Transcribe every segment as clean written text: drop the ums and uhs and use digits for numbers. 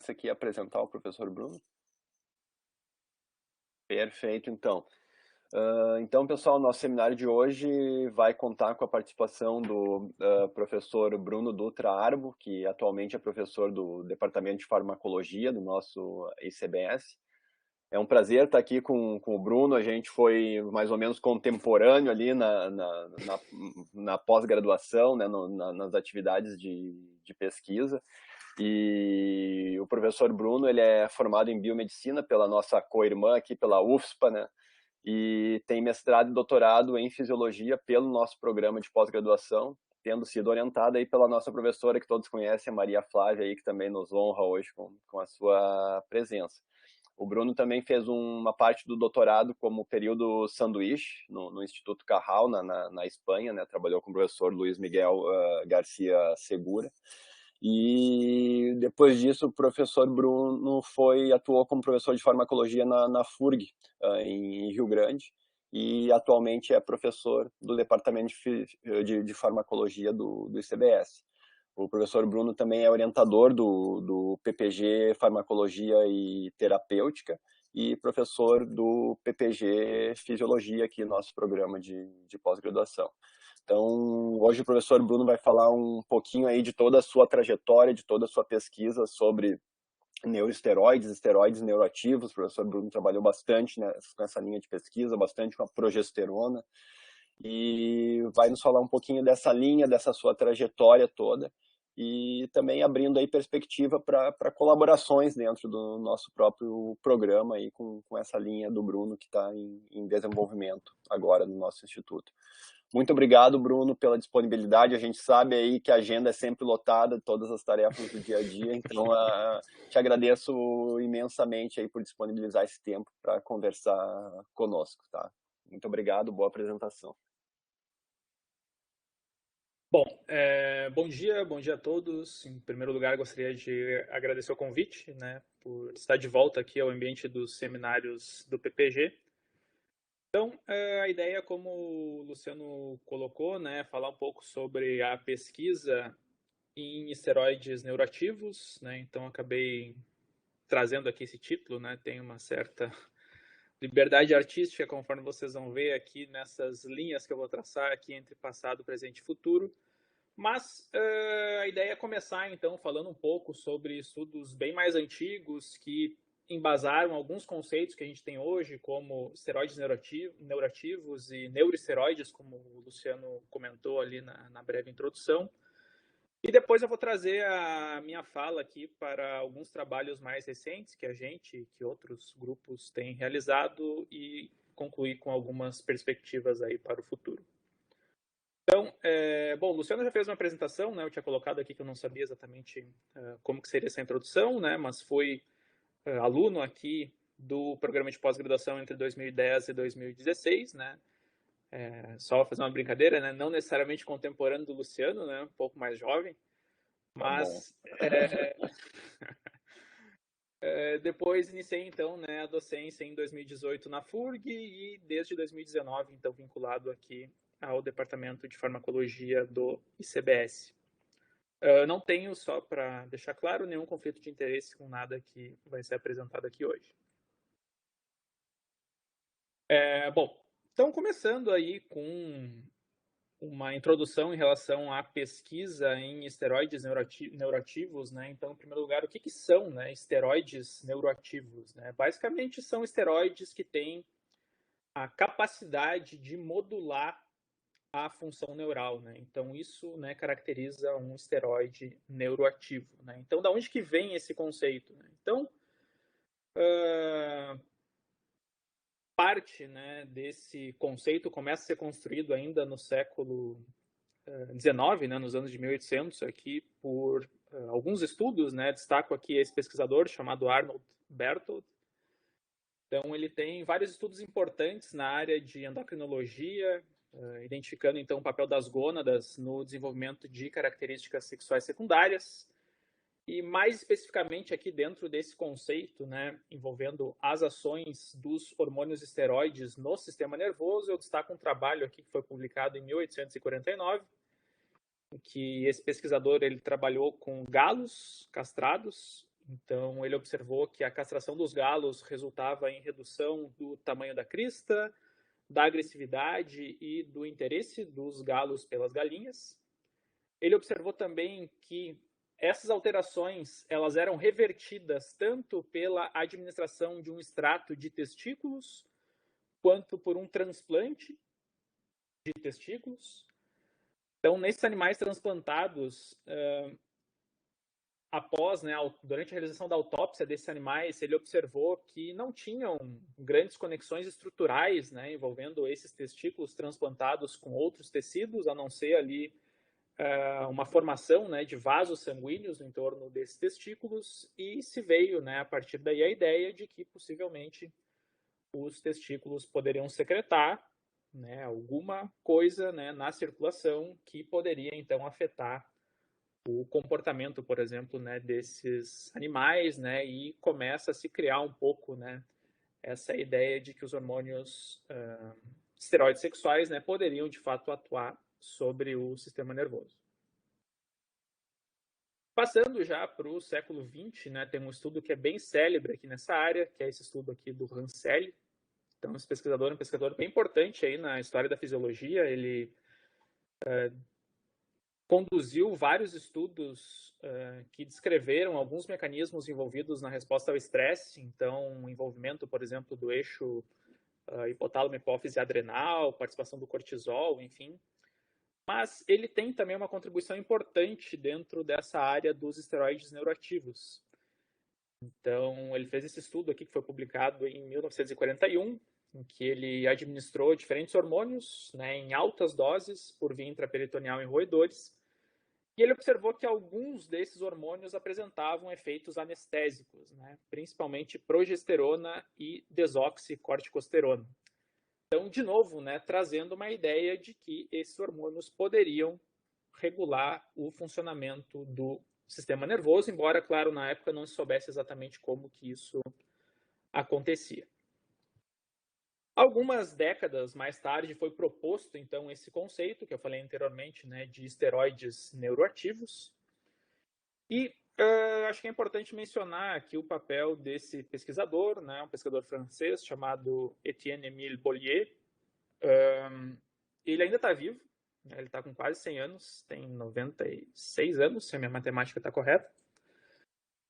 Você quer apresentar o professor Bruno? Perfeito, então. Então, pessoal, nosso seminário de hoje vai contar com a participação do professor Bruno Dutra Arbo, que atualmente é professor do Departamento de Farmacologia do nosso ICBS. É um prazer estar aqui com o Bruno. A gente foi mais ou menos contemporâneo ali na pós-graduação, né, nas atividades de pesquisa. E o professor Bruno, ele é formado em biomedicina pela nossa co-irmã aqui, pela UFSPA, né? E tem mestrado e doutorado em fisiologia pelo nosso programa de pós-graduação, tendo sido orientada aí pela nossa professora, que todos conhecem, a Maria Flávia, aí, que também nos honra hoje com a sua presença. O Bruno também fez uma parte do doutorado como período sanduíche no Instituto Cajal, na Espanha, né? Trabalhou com o professor Luiz Miguel Garcia Segura. E depois disso, o professor Bruno atuou como professor de farmacologia na FURG, em Rio Grande, e atualmente é professor do departamento de farmacologia do ICBS. O professor Bruno também é orientador do PPG Farmacologia e Terapêutica e professor do PPG Fisiologia, aqui no nosso programa de pós-graduação. Então, hoje o professor Bruno vai falar um pouquinho aí de toda a sua trajetória, de toda a sua pesquisa sobre neuroesteroides, esteroides neuroativos. O professor Bruno trabalhou bastante nessa linha de pesquisa, bastante com a progesterona, e vai nos falar um pouquinho dessa linha, dessa sua trajetória toda, e também abrindo aí perspectiva para colaborações dentro do nosso próprio programa aí com essa linha do Bruno, que está em desenvolvimento agora no nosso instituto. Muito obrigado, Bruno, pela disponibilidade. A gente sabe aí que a agenda é sempre lotada, todas as tarefas do dia a dia, então te agradeço imensamente aí por disponibilizar esse tempo para conversar conosco, tá? Muito obrigado, boa apresentação. Bom, bom dia a todos. Em primeiro lugar, gostaria de agradecer o convite, né, por estar de volta aqui ao ambiente dos seminários do PPG. Então, a ideia, como o Luciano colocou, né, falar um pouco sobre a pesquisa em esteroides neuroativos, né, então acabei trazendo aqui esse título, né, tem uma certa liberdade artística, conforme vocês vão ver aqui nessas linhas que eu vou traçar aqui entre passado, presente e futuro. Mas a ideia é começar, então, falando um pouco sobre estudos bem mais antigos que embasaram alguns conceitos que a gente tem hoje, como esteroides neuroativos e neuroesteroides, como o Luciano comentou ali na breve introdução. E depois eu vou trazer a minha fala aqui para alguns trabalhos mais recentes que outros grupos têm realizado e concluir com algumas perspectivas aí para o futuro. Então, bom, o Luciano já fez uma apresentação, né? Eu tinha colocado aqui que eu não sabia exatamente como que seria essa introdução, né? Mas foi aluno aqui do programa de pós-graduação entre 2010 e 2016, né? Só fazer uma brincadeira, né? Não necessariamente contemporâneo do Luciano, né? Um pouco mais jovem, mas depois iniciei então, né, a docência em 2018 na FURG e desde 2019 então vinculado aqui ao departamento de farmacologia do ICBS. Não tenho, só para deixar claro, nenhum conflito de interesse com nada que vai ser apresentado aqui hoje. Bom, então começando aí com uma introdução em relação à pesquisa em esteroides neuroativos, né? Então, em primeiro lugar, o que são, né, esteroides neuroativos, né? Basicamente são esteroides que têm a capacidade de modular a função neural, né? Então isso, né, caracteriza um esteroide neuroativo, né? Então da onde que vem esse conceito, né? Então parte, né, desse conceito começa a ser construído ainda no século XIX, né, nos anos de 1800 aqui por alguns estudos, né? Destaco aqui esse pesquisador chamado Arnold Berthold. Então ele tem vários estudos importantes na área de endocrinologia, identificando então o papel das gônadas no desenvolvimento de características sexuais secundárias e mais especificamente aqui dentro desse conceito, né, envolvendo as ações dos hormônios esteroides no sistema nervoso, eu destaco um trabalho aqui que foi publicado em 1849, em que esse pesquisador ele trabalhou com galos castrados Então, ele observou que a castração dos galos resultava em redução do tamanho da crista, da agressividade e do interesse dos galos pelas galinhas. Ele observou também que essas alterações elas eram revertidas tanto pela administração de um extrato de testículos, quanto por um transplante de testículos. Então, nesses animais transplantados, após, né, durante a realização da autópsia desses animais, ele observou que não tinham grandes conexões estruturais, né, envolvendo esses testículos transplantados com outros tecidos, a não ser ali uma formação, né, de vasos sanguíneos em torno desses testículos, e se veio, né, a partir daí a ideia de que possivelmente os testículos poderiam secretar, né, alguma coisa, né, na circulação que poderia então afetar o comportamento, por exemplo, né, desses animais, né, e começa a se criar um pouco, né, essa ideia de que os hormônios esteroides sexuais, né, poderiam de fato atuar sobre o sistema nervoso. Passando já para o século XX, né, tem um estudo que é bem célebre aqui nessa área, que é esse estudo aqui do Rancelli. Então, esse pesquisador é um pesquisador bem importante aí na história da fisiologia. Ele conduziu vários estudos que descreveram alguns mecanismos envolvidos na resposta ao estresse. Então, o envolvimento, por exemplo, do eixo hipotálamo, hipófise adrenal, participação do cortisol, enfim. Mas ele tem também uma contribuição importante dentro dessa área dos esteroides neuroativos. Então, ele fez esse estudo aqui que foi publicado em 1941, em que ele administrou diferentes hormônios, né, em altas doses por via intraperitoneal em roedores, e ele observou que alguns desses hormônios apresentavam efeitos anestésicos, né, principalmente progesterona e desoxicorticosterona. Então, de novo, né, trazendo uma ideia de que esses hormônios poderiam regular o funcionamento do sistema nervoso, embora, claro, na época não se soubesse exatamente como que isso acontecia. Algumas décadas mais tarde foi proposto, então, esse conceito que eu falei anteriormente, né, de esteroides neuroativos. E acho que é importante mencionar aqui o papel desse pesquisador, né, um pesquisador francês chamado Étienne-Émile Bollier. Ele ainda está vivo, né, ele está com quase 100 anos, tem 96 anos, se a minha matemática está correta.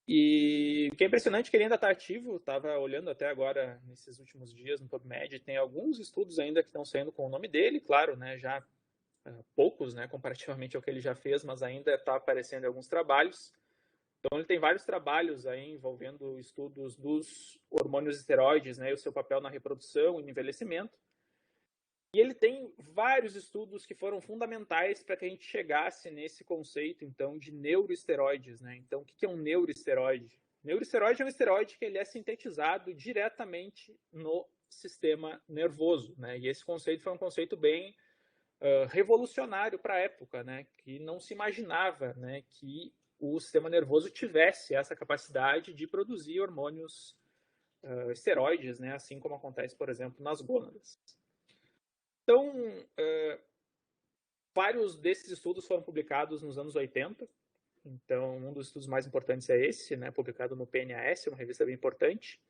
E o que é impressionante é que ele ainda está ativo, estava olhando até agora, nesses últimos dias, no PubMed, tem alguns estudos ainda que estão saindo com o nome dele, claro, né, já poucos, né, comparativamente ao que ele já fez, mas ainda está aparecendo em alguns trabalhos. Então, ele tem vários trabalhos aí envolvendo estudos dos hormônios esteroides, né, e o seu papel na reprodução e no envelhecimento. E ele tem vários estudos que foram fundamentais para que a gente chegasse nesse conceito, então, de neuroesteroides, né? Então, o que é um neuroesteroide? Neuroesteroide é um esteroide que ele é sintetizado diretamente no sistema nervoso, né? E esse conceito foi um conceito bem revolucionário para a época, né? Que não se imaginava, né, que o sistema nervoso tivesse essa capacidade de produzir hormônios esteroides, né? Assim como acontece, por exemplo, nas gônadas. Então, vários desses estudos foram publicados nos anos 80. Então, um dos estudos mais importantes é esse, né, publicado no PNAS, uma revista bem importante,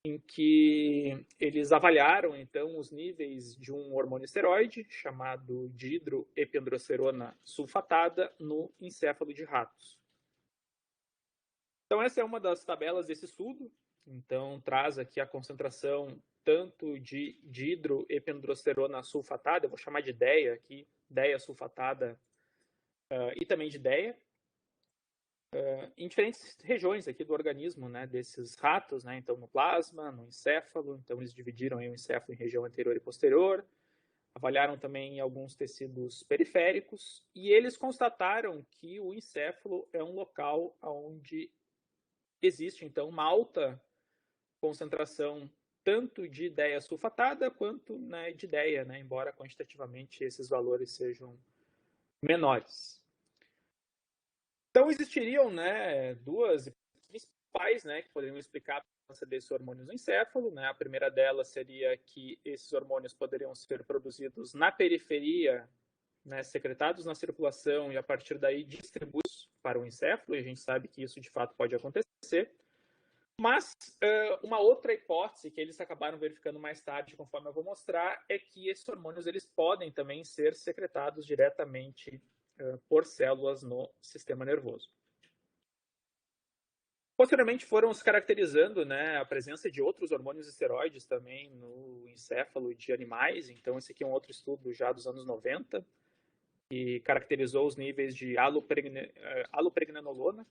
em que eles avaliaram, então, os níveis de um hormônio esteroide, chamado dihidroepiandrosterona sulfatada, no encéfalo de ratos. Então, essa é uma das tabelas desse estudo. Então, traz aqui a concentração tanto de dihidroepiandrosterona sulfatada, eu vou chamar de DEA aqui, DEA sulfatada, e também de DEA, em diferentes regiões aqui do organismo, né, desses ratos, né, então no plasma, no encéfalo, então eles dividiram aí o encéfalo em região anterior e posterior, avaliaram também alguns tecidos periféricos, e eles constataram que o encéfalo é um local onde existe, então, uma alta concentração tanto de DEA sulfatada quanto, né, de DEA, né, embora quantitativamente esses valores sejam menores. Então existiriam, né, duas principais, né, que poderiam explicar a presença desses hormônios no encéfalo, né? A primeira delas seria que esses hormônios poderiam ser produzidos na periferia, né, secretados na circulação e a partir daí distribuídos para o encéfalo, e a gente sabe que isso de fato pode acontecer. acontecer. Mas uma outra hipótese que eles acabaram verificando mais tarde, conforme eu vou mostrar, é que esses hormônios eles podem também ser secretados diretamente por células no sistema nervoso. Posteriormente foram se caracterizando, né, a presença de outros hormônios esteroides também no encéfalo de animais. Então esse aqui é um outro estudo já dos anos 90, que caracterizou os níveis de allopregnanolona,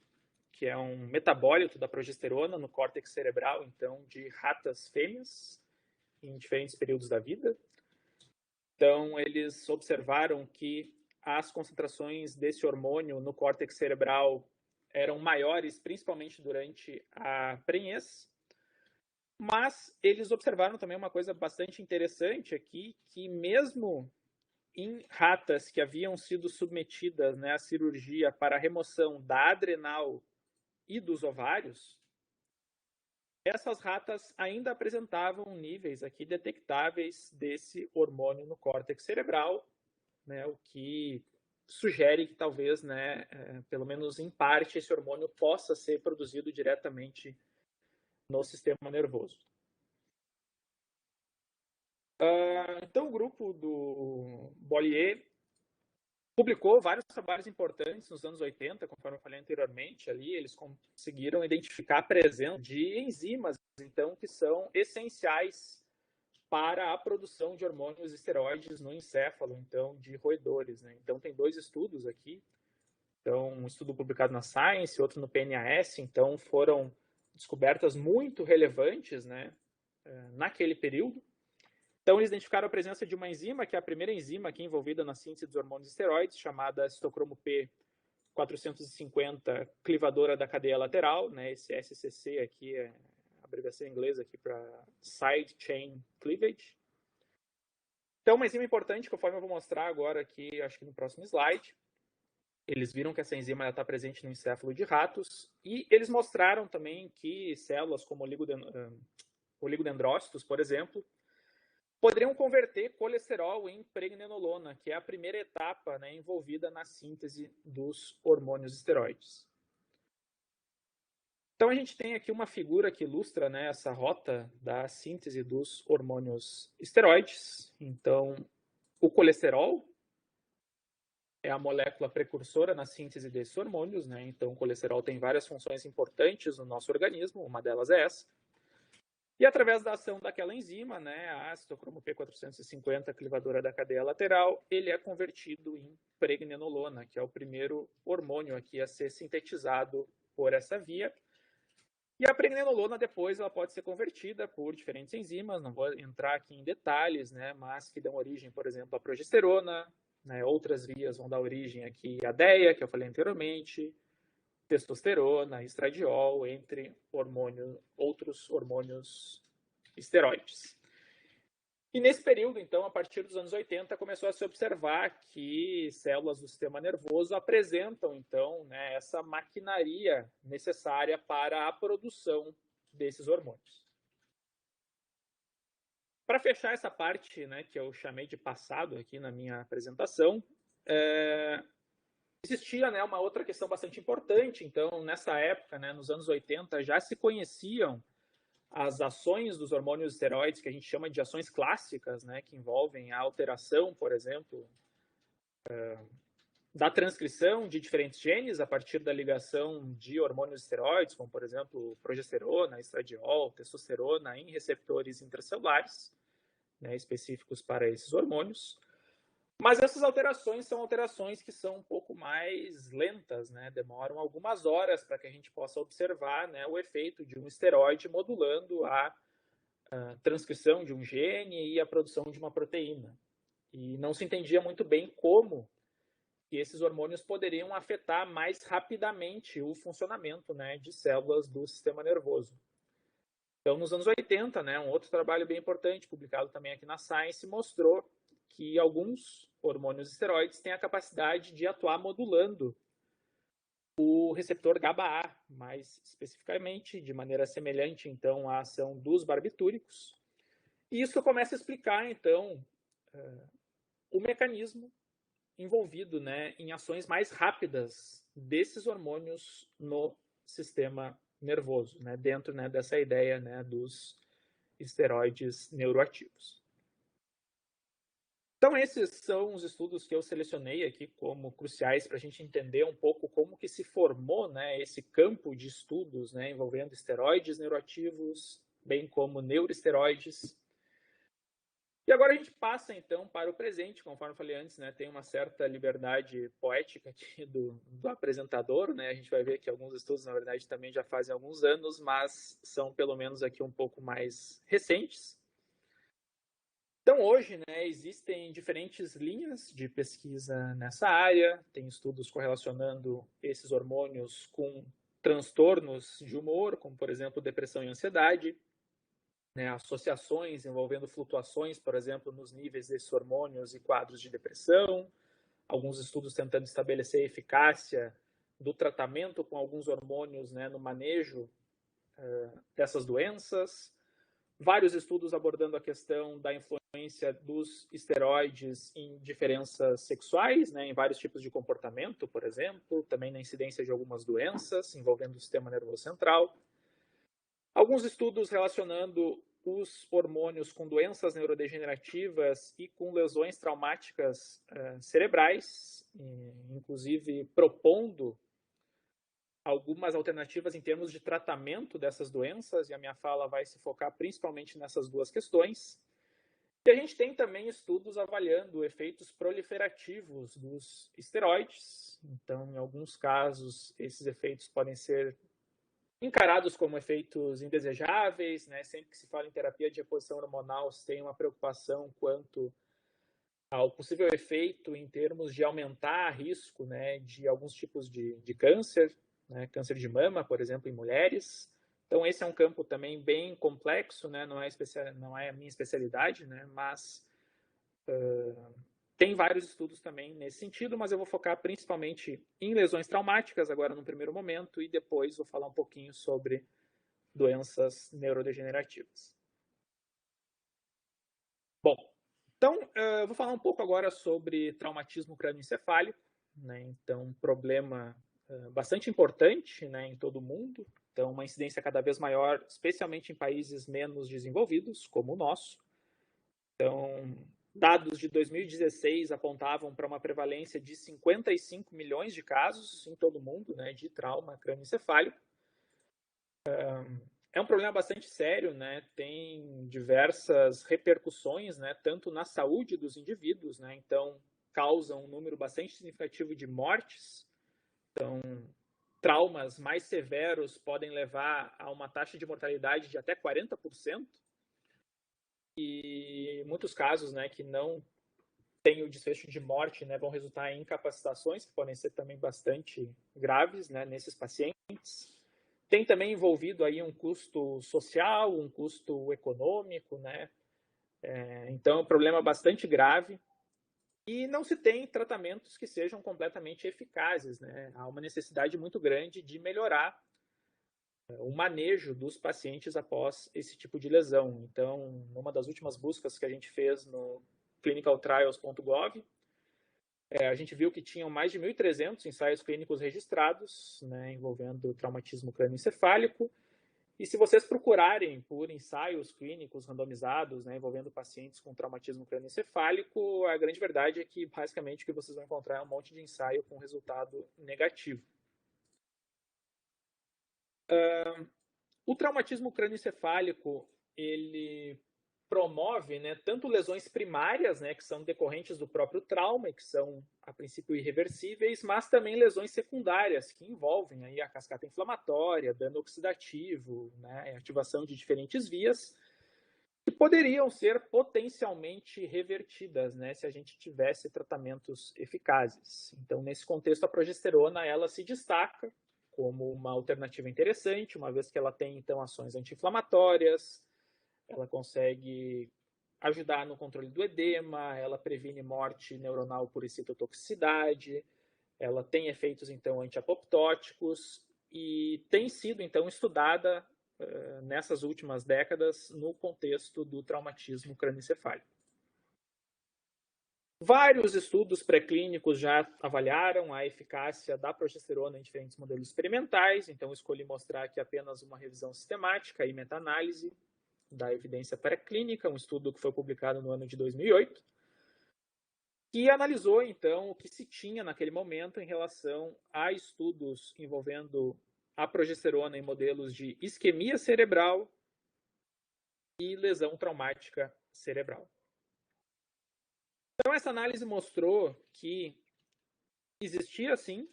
que é um metabólito da progesterona no córtex cerebral, então, de ratas fêmeas, em diferentes períodos da vida. Então, eles observaram que as concentrações desse hormônio no córtex cerebral eram maiores, principalmente durante a prenhez. Mas eles observaram também uma coisa bastante interessante aqui, que mesmo em ratas que haviam sido submetidas, né, à cirurgia para a remoção da adrenal e dos ovários, essas ratas ainda apresentavam níveis aqui detectáveis desse hormônio no córtex cerebral, né, o que sugere que talvez, né, pelo menos em parte, esse hormônio possa ser produzido diretamente no sistema nervoso. Então, o grupo do Bollier publicou vários trabalhos importantes nos anos 80, conforme eu falei anteriormente. Ali eles conseguiram identificar a presença de enzimas, então, que são essenciais para a produção de hormônios esteroides no encéfalo, então, de roedores, né? Então, tem dois estudos aqui. Então, um estudo publicado na Science, outro no PNAS. Então, foram descobertas muito relevantes, né, naquele período. Então, eles identificaram a presença de uma enzima, que é a primeira enzima aqui envolvida na síntese dos hormônios esteroides, chamada citocromo P450 clivadora da cadeia lateral, né? Esse SCC aqui é a abreviação em inglês aqui para Side Chain Cleavage. Então, uma enzima importante, conforme eu vou mostrar agora aqui, acho que no próximo slide. Eles viram que essa enzima está presente no encéfalo de ratos e eles mostraram também que células como oligodendrócitos, por exemplo, poderiam converter colesterol em pregnenolona, que é a primeira etapa, né, envolvida na síntese dos hormônios esteroides. Então a gente tem aqui uma figura que ilustra, né, essa rota da síntese dos hormônios esteroides. Então, o colesterol é a molécula precursora na síntese desses hormônios, né? Então o colesterol tem várias funções importantes no nosso organismo, uma delas é essa. E através da ação daquela enzima, né, a citocromo P450, clivadora da cadeia lateral, ele é convertido em pregnenolona, que é o primeiro hormônio aqui a ser sintetizado por essa via. E a pregnenolona depois ela pode ser convertida por diferentes enzimas, não vou entrar aqui em detalhes, né, mas que dão origem, por exemplo, à progesterona, né, outras vias vão dar origem aqui à DEA, que eu falei anteriormente, testosterona, estradiol, entre outros hormônios esteroides. E nesse período, então, a partir dos anos 80, começou a se observar que células do sistema nervoso apresentam, então, né, essa maquinaria necessária para a produção desses hormônios. Para fechar essa parte, né, que eu chamei de passado aqui na minha apresentação, existia, né, uma outra questão bastante importante. Então, nessa época, né, nos anos 80, já se conheciam as ações dos hormônios esteroides, que a gente chama de ações clássicas, né, que envolvem a alteração, por exemplo, da transcrição de diferentes genes a partir da ligação de hormônios esteroides, como, por exemplo, progesterona, estradiol, testosterona, em receptores intracelulares, né, específicos para esses hormônios. Mas essas alterações são alterações que são um pouco mais lentas, né? Demoram algumas horas para que a gente possa observar, né, o efeito de um esteroide modulando a transcrição de um gene e a produção de uma proteína. E não se entendia muito bem como que esses hormônios poderiam afetar mais rapidamente o funcionamento, né, de células do sistema nervoso. Então, nos anos 80, né, um outro trabalho bem importante, publicado também aqui na Science, mostrou que alguns hormônios esteroides têm a capacidade de atuar modulando o receptor GABA-A, mais especificamente, de maneira semelhante, então, à ação dos barbitúricos. E isso começa a explicar, então, o mecanismo envolvido, né, em ações mais rápidas desses hormônios no sistema nervoso, né, dentro, né, dessa ideia, né, dos esteroides neuroativos. Então, esses são os estudos que eu selecionei aqui como cruciais para a gente entender um pouco como que se formou, né, esse campo de estudos, né, envolvendo esteroides neuroativos, bem como neuroesteroides. E agora a gente passa, então, para o presente, conforme eu falei antes, né, tem uma certa liberdade poética aqui do apresentador, né, a gente vai ver que alguns estudos, na verdade, também já fazem alguns anos, mas são pelo menos aqui um pouco mais recentes. Então, hoje, né, existem diferentes linhas de pesquisa nessa área, tem estudos correlacionando esses hormônios com transtornos de humor, como, por exemplo, depressão e ansiedade, né, associações envolvendo flutuações, por exemplo, nos níveis desses hormônios e quadros de depressão, alguns estudos tentando estabelecer a eficácia do tratamento com alguns hormônios, né, no manejo dessas doenças, vários estudos abordando a questão da influência dos esteroides em diferenças sexuais, né, em vários tipos de comportamento, por exemplo, também na incidência de algumas doenças envolvendo o sistema nervoso central. Alguns estudos relacionando os hormônios com doenças neurodegenerativas e com lesões traumáticas cerebrais, inclusive propondo algumas alternativas em termos de tratamento dessas doenças, e a minha fala vai se focar principalmente nessas duas questões. E a gente tem também estudos avaliando efeitos proliferativos dos esteroides. Então, em alguns casos, esses efeitos podem ser encarados como efeitos indesejáveis, né? Sempre que se fala em terapia de reposição hormonal, se tem uma preocupação quanto ao possível efeito em termos de aumentar risco, né, de alguns tipos de câncer, né, câncer de mama, por exemplo, em mulheres. Então, esse é um campo também bem complexo, né, não é a minha especialidade, né, mas tem vários estudos também nesse sentido, mas eu vou focar principalmente em lesões traumáticas agora no primeiro momento e depois vou falar um pouquinho sobre doenças neurodegenerativas. Bom, então eu vou falar um pouco agora sobre traumatismo crânioencefálico, né? Então, um problema bastante importante, né, em todo o mundo. Então, uma incidência cada vez maior, especialmente em países menos desenvolvidos, como o nosso. Então, dados de 2016 apontavam para uma prevalência de 55 milhões de casos em todo o mundo, né, de trauma crânioencefálico. É um problema bastante sério, né? Tem diversas repercussões, né? Tanto na saúde dos indivíduos, né? Então, causa um número bastante significativo de mortes. Então, traumas mais severos podem levar a uma taxa de mortalidade de até 40%. E muitos casos, né, que não tem o desfecho de morte, né, vão resultar em incapacitações, que podem ser também bastante graves, né, nesses pacientes. Tem também envolvido aí um custo social, um custo econômico, né? Então é um problema bastante grave e não se tem tratamentos que sejam completamente eficazes, né? Há uma necessidade muito grande de melhorar o manejo dos pacientes após esse tipo de lesão. Então, numa das últimas buscas que a gente fez no clinicaltrials.gov, a gente viu que tinham mais de 1.300 ensaios clínicos registrados, né, envolvendo traumatismo crânioencefálico. E se vocês procurarem por ensaios clínicos randomizados, né, envolvendo pacientes com traumatismo crânioencefálico, a grande verdade é que, basicamente, o que vocês vão encontrar é um monte de ensaio com resultado negativo. O traumatismo crânioencefálico, ele promove, né, tanto lesões primárias, né, que são decorrentes do próprio trauma e que são a princípio irreversíveis, mas também lesões secundárias que envolvem aí a cascata inflamatória, dano oxidativo, né, ativação de diferentes vias que poderiam ser potencialmente revertidas, né, se a gente tivesse tratamentos eficazes. Então, nesse contexto, a progesterona ela se destaca como uma alternativa interessante, uma vez que ela tem então ações anti-inflamatórias, ela consegue ajudar no controle do edema, ela previne morte neuronal por excitotoxicidade, ela tem efeitos então antiapoptóticos e tem sido então estudada nessas últimas décadas no contexto do traumatismo crânioencefálico. Vários estudos pré-clínicos já avaliaram a eficácia da progesterona em diferentes modelos experimentais, então escolhi mostrar aqui apenas uma revisão sistemática e meta-análise da evidência pré-clínica, um estudo que foi publicado no ano de 2008, que analisou, então, o que se tinha naquele momento em relação a estudos envolvendo a progesterona em modelos de isquemia cerebral e lesão traumática cerebral. Então, essa análise mostrou que existia, sim,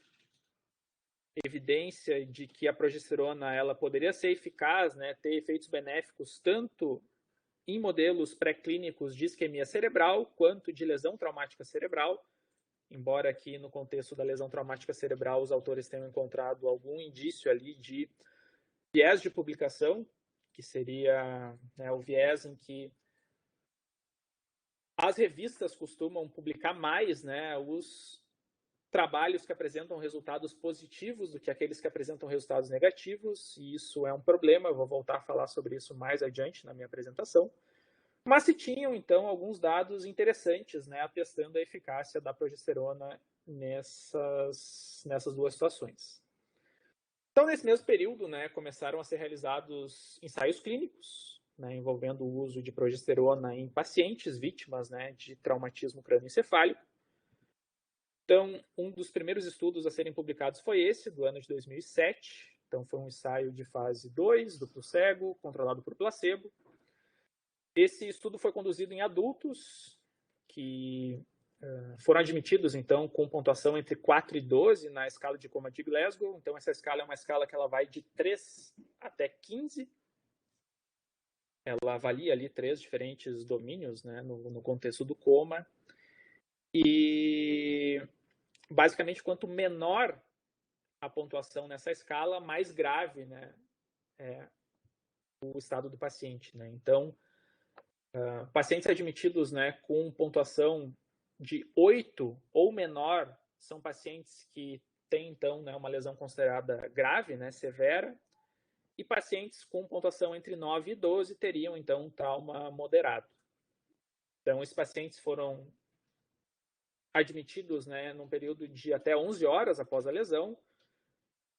evidência de que a progesterona ela poderia ser eficaz, né, ter efeitos benéficos tanto em modelos pré-clínicos de isquemia cerebral quanto de lesão traumática cerebral, embora aqui no contexto da lesão traumática cerebral os autores tenham encontrado algum indício ali de viés de publicação, que seria, né, o viés em que as revistas costumam publicar mais, né, os trabalhos que apresentam resultados positivos do que aqueles que apresentam resultados negativos, e isso é um problema, eu vou voltar a falar sobre isso mais adiante na minha apresentação. Mas se tinham, então, alguns dados interessantes, né, atestando a eficácia da progesterona nessas duas situações. Então, nesse mesmo período, né, começaram a ser realizados ensaios clínicos, né, envolvendo o uso de progesterona em pacientes vítimas, né, de traumatismo crânioencefálico. Então, um dos primeiros estudos a serem publicados foi esse, do ano de 2007. Então, foi um ensaio de fase 2, duplo cego, controlado por placebo. Esse estudo foi conduzido em adultos que foram admitidos, então, com pontuação entre 4 e 12 na escala de coma de Glasgow. Então, essa escala é uma escala que ela vai de 3 até 15. Ela avalia ali 3 diferentes domínios, né, no contexto do coma. E, basicamente, quanto menor a pontuação nessa escala, mais grave, né, é o estado do paciente, né? Então, pacientes admitidos, né, com pontuação de 8 ou menor são pacientes que têm, então, né, uma lesão considerada grave, né, severa, e pacientes com pontuação entre 9 e 12 teriam, então, um trauma moderado. Então, esses pacientes foram admitidos, né, num período de até 11 horas após a lesão.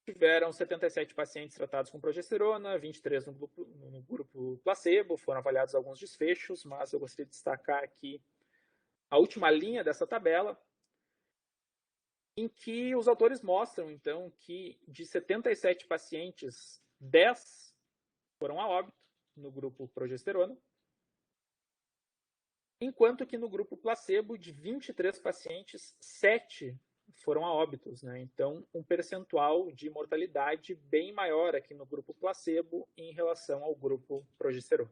Tiveram 77 pacientes tratados com progesterona, 23 no grupo placebo, foram avaliados alguns desfechos, mas eu gostaria de destacar aqui a última linha dessa tabela, em que os autores mostram, então, que de 77 pacientes, 10 foram a óbito no grupo progesterona, enquanto que no grupo placebo, de 23 pacientes, 7 foram a óbitos, né? Então, um percentual de mortalidade bem maior aqui no grupo placebo em relação ao grupo progesterona.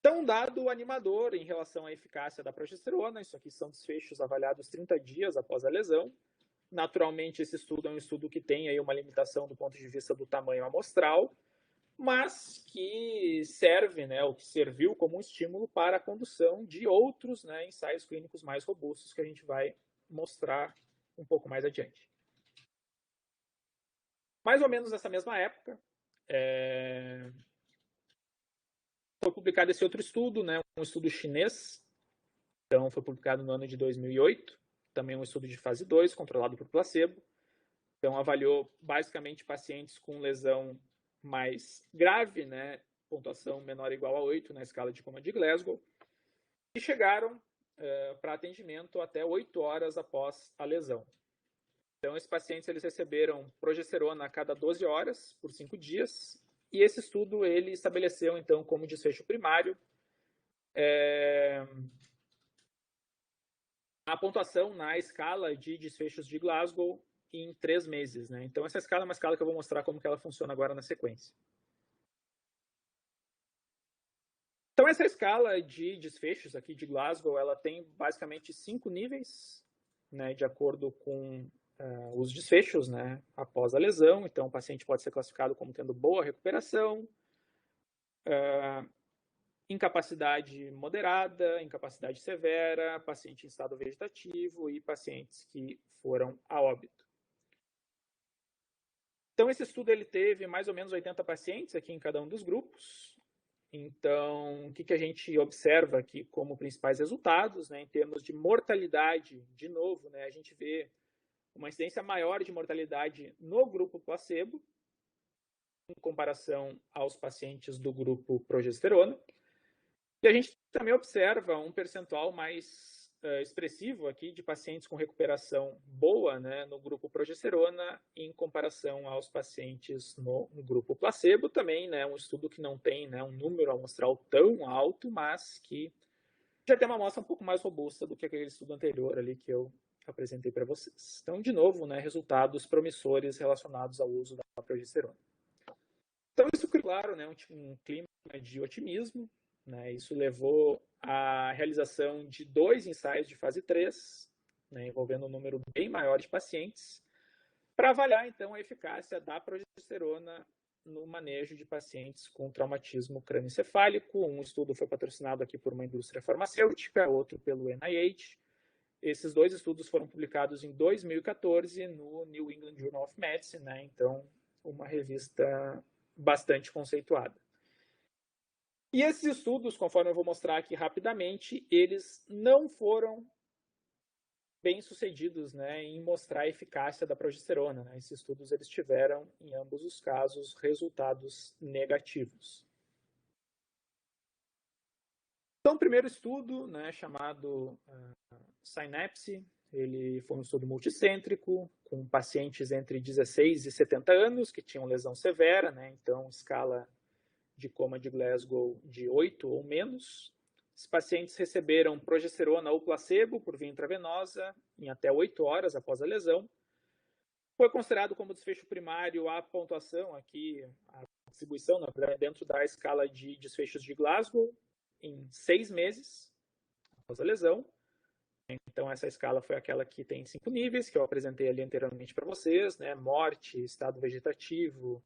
Então, um dado animador em relação à eficácia da progesterona, isso aqui são desfechos avaliados 30 dias após a lesão. Naturalmente, esse estudo é um estudo que tem aí uma limitação do ponto de vista do tamanho amostral, mas que serve, né, ou que serviu como um estímulo para a condução de outros, né, ensaios clínicos mais robustos que a gente vai mostrar um pouco mais adiante. Mais ou menos nessa mesma época, foi publicado esse outro estudo, né, um estudo chinês. Então, foi publicado no ano de 2008, também um estudo de fase 2, controlado por placebo. Então, avaliou basicamente pacientes com lesão mais grave, né, pontuação menor ou igual a 8 na escala de coma de Glasgow, e chegaram para atendimento até 8 horas após a lesão. Então, esses pacientes eles receberam progesterona a cada 12 horas, por 5 dias, e esse estudo ele estabeleceu, então, como desfecho primário, a pontuação na escala de desfechos de Glasgow em 3 meses, né? Então, essa escala é uma escala que eu vou mostrar como que ela funciona agora na sequência. Então, essa escala de desfechos aqui de Glasgow, ela tem basicamente 5 níveis, né, de acordo com os desfechos, né, após a lesão. Então, o paciente pode ser classificado como tendo boa recuperação, incapacidade moderada, incapacidade severa, paciente em estado vegetativo e pacientes que foram a óbito. Então, esse estudo ele teve mais ou menos 80 pacientes aqui em cada um dos grupos, Então, o que a gente observa aqui como principais resultados, né, em termos de mortalidade, de novo, né, a gente vê uma incidência maior de mortalidade no grupo placebo, em comparação aos pacientes do grupo progesterona. E a gente também observa um percentual mais expressivo aqui de pacientes com recuperação boa, né, no grupo progesterona em comparação aos pacientes no grupo placebo. Também, né, um estudo que não tem, né, um número amostral tão alto, mas que já tem uma amostra um pouco mais robusta do que aquele estudo anterior ali que eu apresentei para vocês. Então, de novo, né, resultados promissores relacionados ao uso da progesterona. Então, isso cria, claro, né, um clima de otimismo, né, isso levou à realização de 2 ensaios de fase 3, né, envolvendo um número bem maior de pacientes, para avaliar, então, a eficácia da progesterona no manejo de pacientes com traumatismo crânioencefálico. Um estudo foi patrocinado aqui por uma indústria farmacêutica, outro pelo NIH. Esses 2 estudos foram publicados em 2014 no New England Journal of Medicine, né, então, uma revista bastante conceituada. E esses estudos, conforme eu vou mostrar aqui rapidamente, eles não foram bem-sucedidos, né, em mostrar a eficácia da progesterona, né? Esses estudos eles tiveram, em ambos os casos, resultados negativos. Então, o primeiro estudo, né, chamado Synapse, ele foi um estudo multicêntrico, com pacientes entre 16 e 70 anos, que tinham lesão severa, né, então escala de coma de Glasgow de 8 ou menos. Os pacientes receberam progesterona ou placebo por via intravenosa em até 8 horas após a lesão. Foi considerado como desfecho primário a pontuação aqui, a distribuição, na verdade, dentro da escala de desfechos de Glasgow em 6 meses após a lesão. Então, essa escala foi aquela que tem 5 níveis, que eu apresentei ali anteriormente para vocês, né? Morte, estado vegetativo,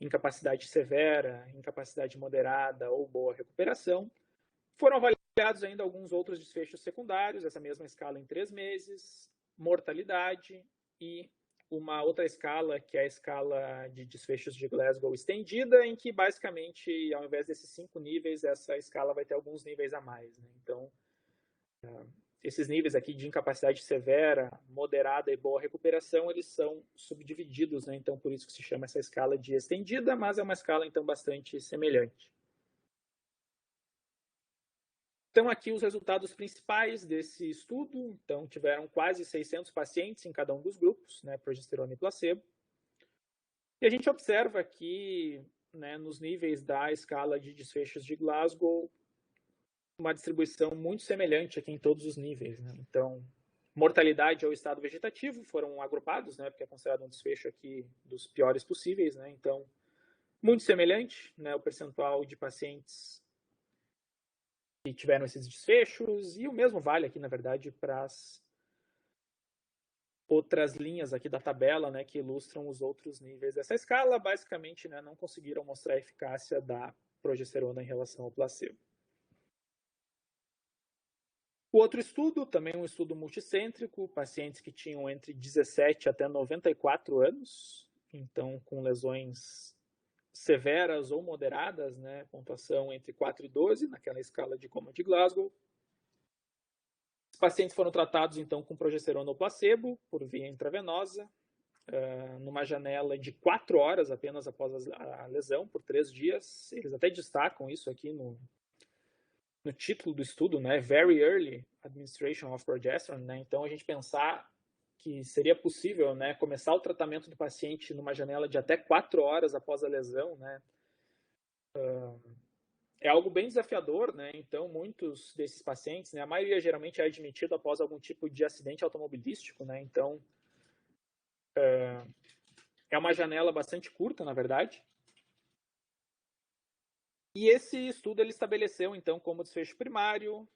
incapacidade severa, incapacidade moderada ou boa recuperação. Foram avaliados ainda alguns outros desfechos secundários, essa mesma escala em 3 meses, mortalidade e uma outra escala, que é a escala de desfechos de Glasgow estendida, em que basicamente, ao invés desses 5 níveis, essa escala vai ter alguns níveis a mais, né? Então, esses níveis aqui de incapacidade severa, moderada e boa recuperação, eles são subdivididos, né? Então, por isso que se chama essa escala de estendida, mas é uma escala, então, bastante semelhante. Então, aqui os resultados principais desse estudo. Então, tiveram quase 600 pacientes em cada um dos grupos, né, progesterona e placebo. E a gente observa aqui, né, nos níveis da escala de desfechos de Glasgow, uma distribuição muito semelhante aqui em todos os níveis, né? Então, mortalidade ou estado vegetativo foram agrupados, né, porque é considerado um desfecho aqui dos piores possíveis, né? Então, muito semelhante, né, o percentual de pacientes que tiveram esses desfechos, e o mesmo vale aqui, na verdade, para as outras linhas aqui da tabela, né, que ilustram os outros níveis dessa escala. Basicamente, né, não conseguiram mostrar a eficácia da progesterona em relação ao placebo. O outro estudo, também um estudo multicêntrico, pacientes que tinham entre 17 até 94 anos, então com lesões severas ou moderadas, né, pontuação entre 4 e 12, naquela escala de coma de Glasgow. Os pacientes foram tratados, então, com progesterona ou placebo, por via intravenosa, numa janela de 4 horas apenas após a lesão, por 3 dias. Eles até destacam isso aqui no título do estudo, né? Very Early Administration of Progesterone, né? Então, a gente pensar que seria possível, né, começar o tratamento do paciente numa janela de até 4 horas após a lesão, né? É algo bem desafiador, né? Então, muitos desses pacientes, né, a maioria geralmente é admitido após algum tipo de acidente automobilístico, né? Então, é uma janela bastante curta, na verdade. E esse estudo ele estabeleceu, então, como desfecho primário,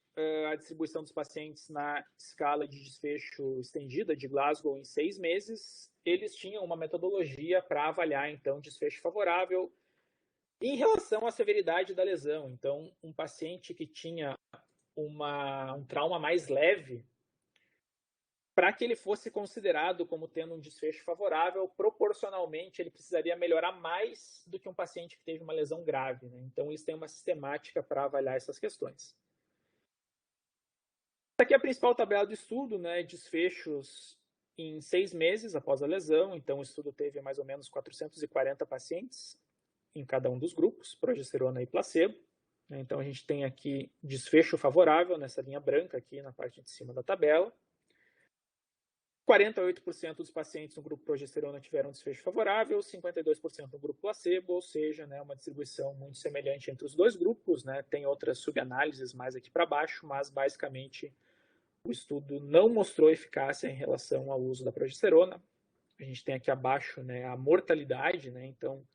a distribuição dos pacientes na escala de desfecho estendida de Glasgow em 6 meses. Eles tinham uma metodologia para avaliar, então, desfecho favorável em relação à severidade da lesão. Então, um paciente que tinha um trauma mais leve, para que ele fosse considerado como tendo um desfecho favorável, proporcionalmente ele precisaria melhorar mais do que um paciente que teve uma lesão grave, né? Então isso tem uma sistemática para avaliar essas questões. Essa aqui é a principal tabela do estudo, né? Desfechos em 6 meses após a lesão. Então o estudo teve mais ou menos 440 pacientes em cada um dos grupos, progesterona e placebo. Então a gente tem aqui desfecho favorável nessa linha branca aqui na parte de cima da tabela. 48% dos pacientes no grupo progesterona tiveram desfecho favorável, 52% no grupo placebo, ou seja, né, uma distribuição muito semelhante entre os dois grupos, né? Tem outras subanálises mais aqui para baixo, mas basicamente o estudo não mostrou eficácia em relação ao uso da progesterona. A gente tem aqui abaixo, né, a mortalidade, né? Então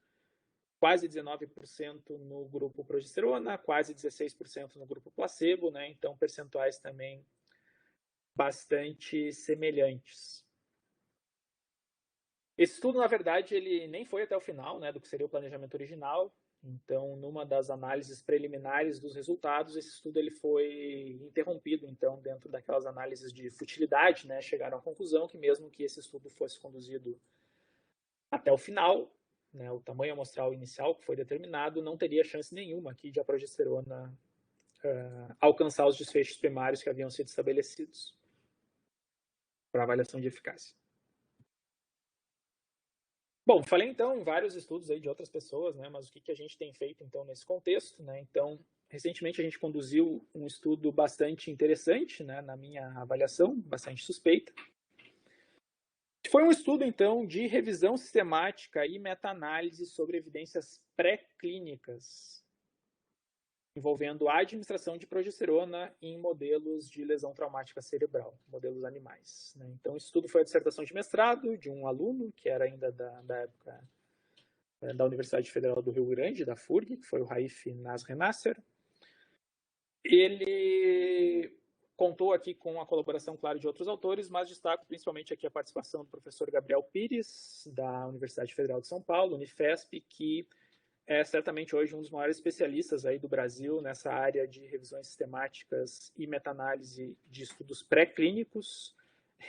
quase 19% no grupo progesterona, quase 16% no grupo placebo, né? Então percentuais também bastante semelhantes. Esse estudo, na verdade, ele nem foi até o final, né, do que seria o planejamento original. Então, numa das análises preliminares dos resultados, esse estudo ele foi interrompido. Então, dentro daquelas análises de futilidade, né, chegaram à conclusão que mesmo que esse estudo fosse conduzido até o final, né, o tamanho amostral inicial que foi determinado, não teria chance nenhuma aqui de a progesterona alcançar os desfechos primários que haviam sido estabelecidos para avaliação de eficácia. Bom, falei então em vários estudos aí de outras pessoas, né? Mas o que a gente tem feito então nesse contexto, né? Então, recentemente a gente conduziu um estudo bastante interessante, né? Na minha avaliação, bastante suspeita. Foi um estudo então de revisão sistemática e meta-análise sobre evidências pré-clínicas envolvendo a administração de progesterona em modelos de lesão traumática cerebral, modelos animais, né? Então, esse estudo foi a dissertação de mestrado de um aluno que era ainda da época da Universidade Federal do Rio Grande, da FURG, que foi o Raif Nasrenasser. Ele contou aqui com a colaboração, claro, de outros autores, mas destaco principalmente aqui a participação do professor Gabriel Pires, da Universidade Federal de São Paulo, Unifesp, que é certamente hoje um dos maiores especialistas aí do Brasil nessa área de revisões sistemáticas e meta-análise de estudos pré-clínicos.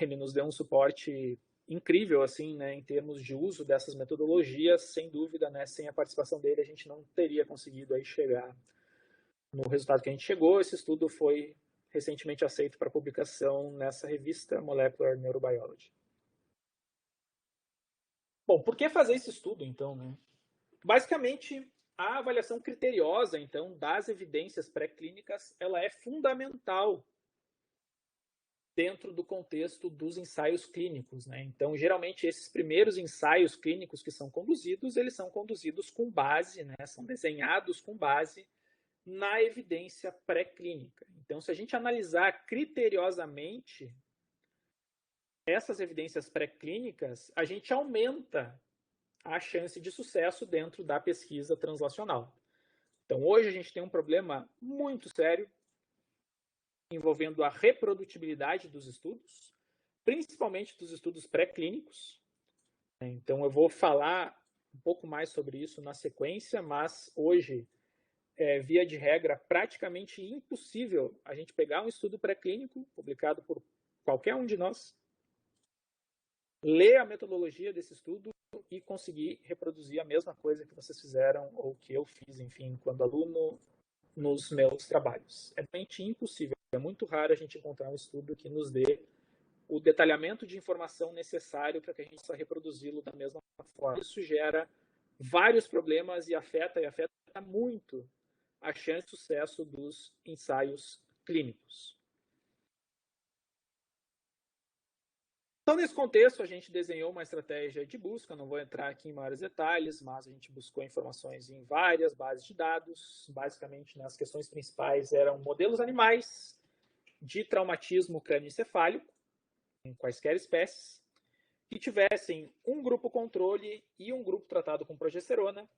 Ele nos deu um suporte incrível, assim, né, em termos de uso dessas metodologias. Sem dúvida, né, sem a participação dele, a gente não teria conseguido aí chegar no resultado que a gente chegou. Esse estudo foi recentemente aceito para publicação nessa revista Molecular Neurobiology. Bom, por que fazer esse estudo, então, né? Basicamente, a avaliação criteriosa, então, das evidências pré-clínicas, ela é fundamental dentro do contexto dos ensaios clínicos, né? Então, geralmente, esses primeiros ensaios clínicos que são conduzidos, eles são conduzidos com base, né? São desenhados com base na evidência pré-clínica. Então, se a gente analisar criteriosamente essas evidências pré-clínicas, a gente aumenta a chance de sucesso dentro da pesquisa translacional. Então, hoje a gente tem um problema muito sério envolvendo a reprodutibilidade dos estudos, principalmente dos estudos pré-clínicos. Então, eu vou falar um pouco mais sobre isso na sequência, mas hoje, via de regra, praticamente impossível a gente pegar um estudo pré-clínico publicado por qualquer um de nós, ler a metodologia desse estudo e conseguir reproduzir a mesma coisa que vocês fizeram ou que eu fiz, enfim, quando aluno nos meus trabalhos. É realmente impossível. É muito raro a gente encontrar um estudo que nos dê o detalhamento de informação necessário para que a gente possa reproduzi-lo da mesma forma. Isso gera vários problemas e afeta muito a chance de sucesso dos ensaios clínicos. Então, nesse contexto, a gente desenhou uma estratégia de busca, não vou entrar aqui em maiores detalhes, mas a gente buscou informações em várias bases de dados. Basicamente, né, as questões principais eram modelos animais de traumatismo crânioencefálico, em quaisquer espécies, que tivessem um grupo controle e um grupo tratado com progesterona.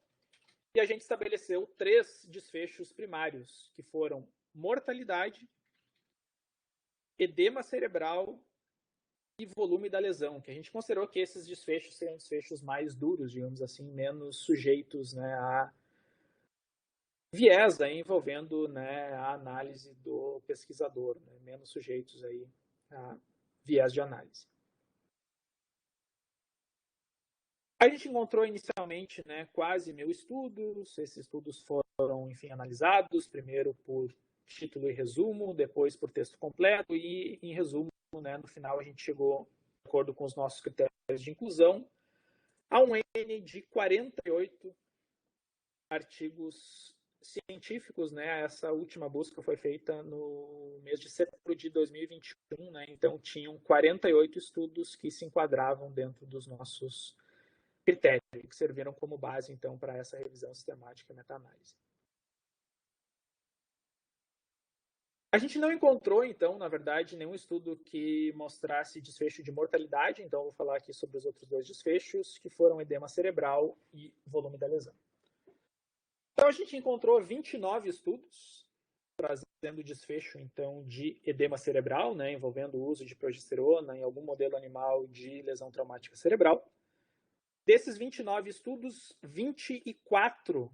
E a gente estabeleceu 3 desfechos primários, que foram mortalidade, edema cerebral e volume da lesão, que a gente considerou que esses desfechos seriam desfechos mais duros, digamos assim, menos sujeitos, né, a viés aí, envolvendo, né, a análise do pesquisador, né, menos sujeitos aí a viés de análise. A gente encontrou inicialmente, né, quase 1000 estudos. Esses estudos foram, enfim, analisados, primeiro por título e resumo, depois por texto completo e, em resumo, né, no final a gente chegou, de acordo com os nossos critérios de inclusão, a um N de 48 artigos científicos, né? Essa última busca foi feita no mês de setembro de 2021, né? Então tinham 48 estudos que se enquadravam dentro dos nossos critérios, que serviram como base, então, para essa revisão sistemática e meta-análise. A gente não encontrou, então, na verdade, nenhum estudo que mostrasse desfecho de mortalidade, então vou falar aqui sobre os outros dois desfechos, que foram edema cerebral e volume da lesão. Então, a gente encontrou 29 estudos trazendo desfecho, então, de edema cerebral, né, envolvendo o uso de progesterona em algum modelo animal de lesão traumática cerebral. Desses 29 estudos, 24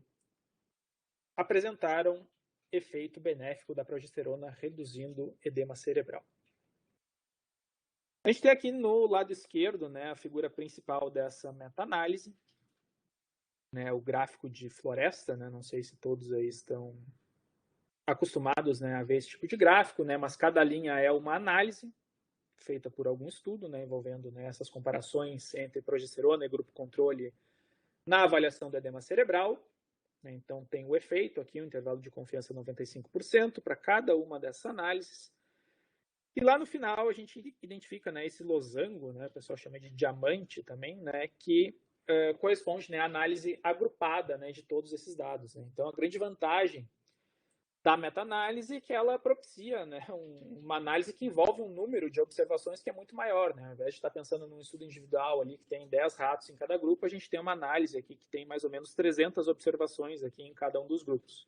apresentaram efeito benéfico da progesterona reduzindo edema cerebral. A gente tem aqui no lado esquerdo, né, a figura principal dessa meta-análise, né, o gráfico de floresta, né, não sei se todos aí estão acostumados, né, a ver esse tipo de gráfico, né, mas cada linha é uma análise feita por algum estudo, né, envolvendo, né, essas comparações entre progesterona e grupo controle na avaliação do edema cerebral. Então, tem o efeito aqui, o intervalo de confiança 95% para cada uma dessas análises. E lá no final, a gente identifica, né, esse losango, né, o pessoal chama de diamante também, né, que corresponde, né, à análise agrupada, né, de todos esses dados. Né? Então, a grande vantagem da meta-análise é que ela propicia, né, uma análise que envolve um número de observações que é muito maior. Né? Ao invés de estar pensando num estudo individual ali que tem 10 ratos em cada grupo, a gente tem uma análise aqui que tem mais ou menos 300 observações aqui em cada um dos grupos.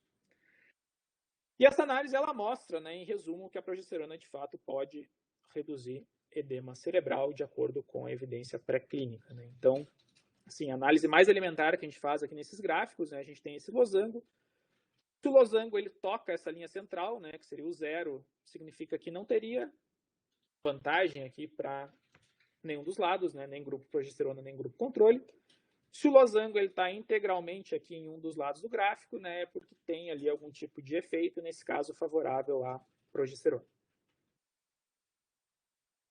E essa análise ela mostra, né, em resumo, que a progesterona de fato pode reduzir edema cerebral de acordo com a evidência pré-clínica. Né? Então, assim, a análise mais elementar que a gente faz aqui nesses gráficos, né, a gente tem esse losango. Se o losango ele toca essa linha central, né, que seria o zero, significa que não teria vantagem aqui para nenhum dos lados, né, nem grupo progesterona, nem grupo controle. Se o losango está integralmente aqui em um dos lados do gráfico, né, é porque tem ali algum tipo de efeito, nesse caso favorável à progesterona.